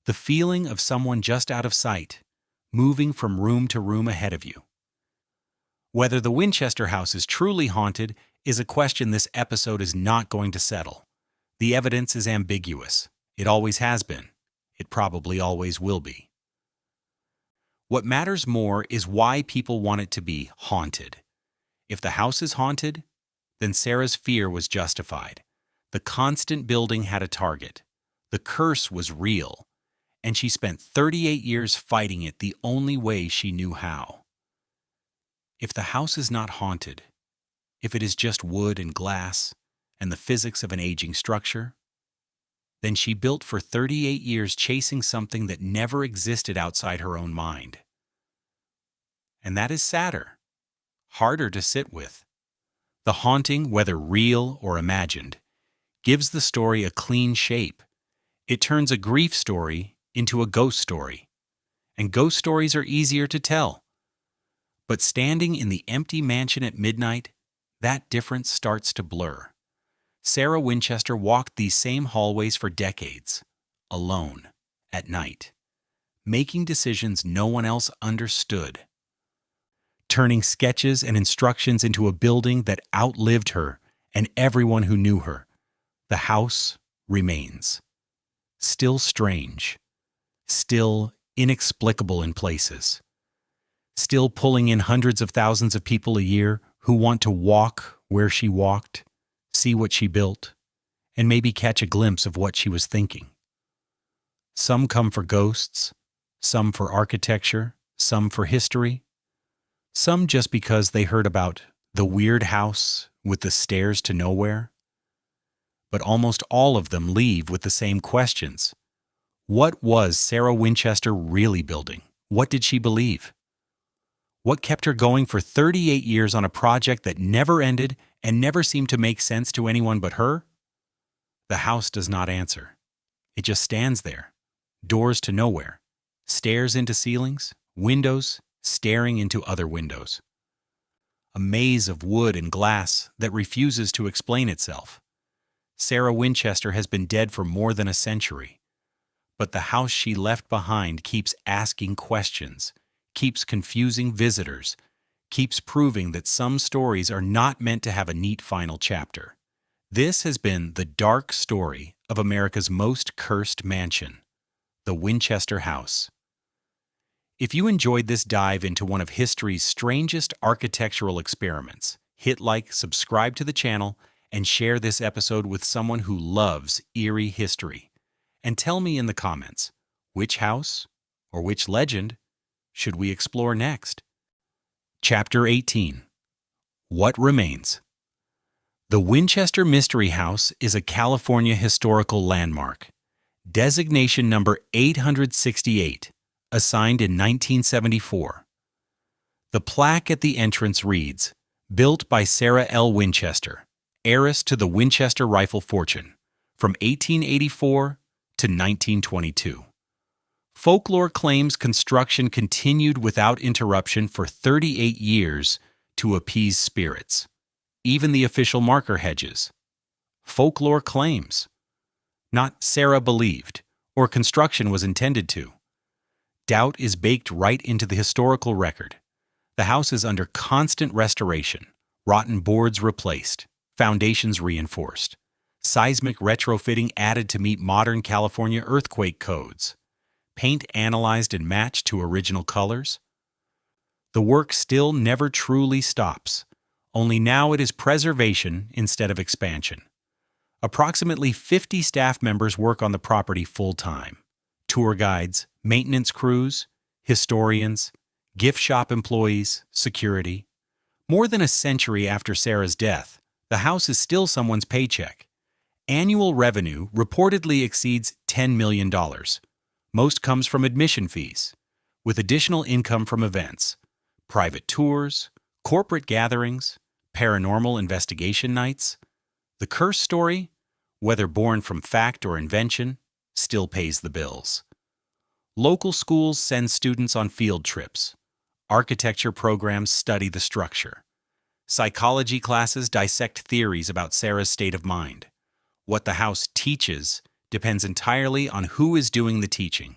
The feeling of someone just out of sight, moving from room to room ahead of you. Whether the Winchester house is truly haunted is a question this episode is not going to settle. The evidence is ambiguous. It always has been. It probably always will be. What matters more is why people want it to be haunted. If the house is haunted, then Sarah's fear was justified. The constant building had a target. The curse was real, and she spent 38 years fighting it the only way she knew how. If the house is not haunted, if it is just wood and glass and the physics of an aging structure, then she built for 38 years chasing something that never existed outside her own mind. And that is sadder, harder to sit with. The haunting, whether real or imagined, gives the story a clean shape. It turns a grief story into a ghost story. And ghost stories are easier to tell. But standing in the empty mansion at midnight, that difference starts to blur. Sarah Winchester walked these same hallways for decades, alone, at night, making decisions no one else understood, turning sketches and instructions into a building that outlived her and everyone who knew her. The house remains. Still strange. Still inexplicable in places. Still pulling in hundreds of thousands of people a year who want to walk where she walked, see what she built, and maybe catch a glimpse of what she was thinking. Some come for ghosts, some for architecture, some for history, some just because they heard about the weird house with the stairs to nowhere. but almost all of them leave with the same questions. What was Sarah Winchester really building? What did she believe? What kept her going for 38 years on a project that never ended and never seemed to make sense to anyone but her? The house does not answer. It just stands there, doors to nowhere, stairs into ceilings, windows staring into other windows. A maze of wood and glass that refuses to explain itself. Sarah Winchester has been dead for more than a century, but the house she left behind keeps asking questions, keeps confusing visitors, keeps proving that some stories are not meant to have a neat final chapter. This has been the dark story of America's most cursed mansion, the Winchester House. If you enjoyed this dive into one of history's strangest architectural experiments, hit like, subscribe to the channel, and share this episode with someone who loves eerie history. And tell me in the comments, which house or which legend should we explore next? Chapter 18. What Remains? The Winchester Mystery House is a California historical landmark. Designation number 868, assigned in 1974. The plaque at the entrance reads, "Built by Sarah L. Winchester, heiress to the Winchester rifle fortune, from 1884 to 1922. Folklore claims construction continued without interruption for 38 years to appease spirits, even the official marker hedges. Folklore claims. Not Sarah believed, or construction was intended to. Doubt is baked right into the historical record. The house is under constant restoration, rotten boards replaced, foundations reinforced, seismic retrofitting added to meet modern California earthquake codes, paint analyzed and matched to original colors. The work still never truly stops, only now it is preservation instead of expansion. Approximately 50 staff members work on the property full-time. Tour guides, maintenance crews, historians, gift shop employees, security. More than a century after Sarah's death, the house is still someone's paycheck. Annual revenue reportedly exceeds $10 million. Most comes from admission fees, with additional income from events, private tours, corporate gatherings, paranormal investigation nights. The curse story, whether born from fact or invention, still pays the bills. Local schools send students on field trips. Architecture programs study the structure. Psychology classes dissect theories about Sarah's state of mind. What the house teaches depends entirely on who is doing the teaching.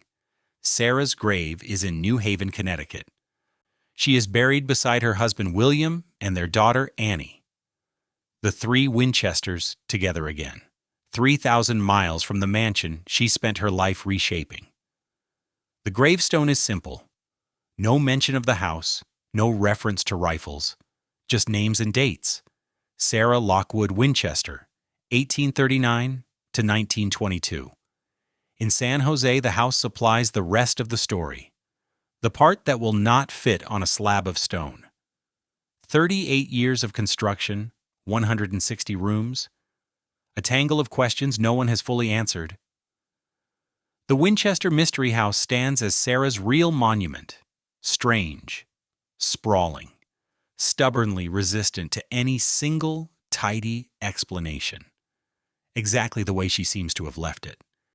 Sarah's grave is in New Haven, Connecticut. She is buried beside her husband William and their daughter Annie. The three Winchesters together again. 3,000 miles from the mansion she spent her life reshaping. The gravestone is simple. No mention of the house, no reference to rifles, just names and dates. Sarah Lockwood Winchester, 1839 to 1922. In San Jose, the house supplies the rest of the story, the part that will not fit on a slab of stone. 38 years of construction, 160 rooms, a tangle of questions no one has fully answered. The Winchester Mystery House stands as Sarah's real monument, strange, sprawling, stubbornly resistant to any single, tidy explanation, exactly the way she seems to have left it.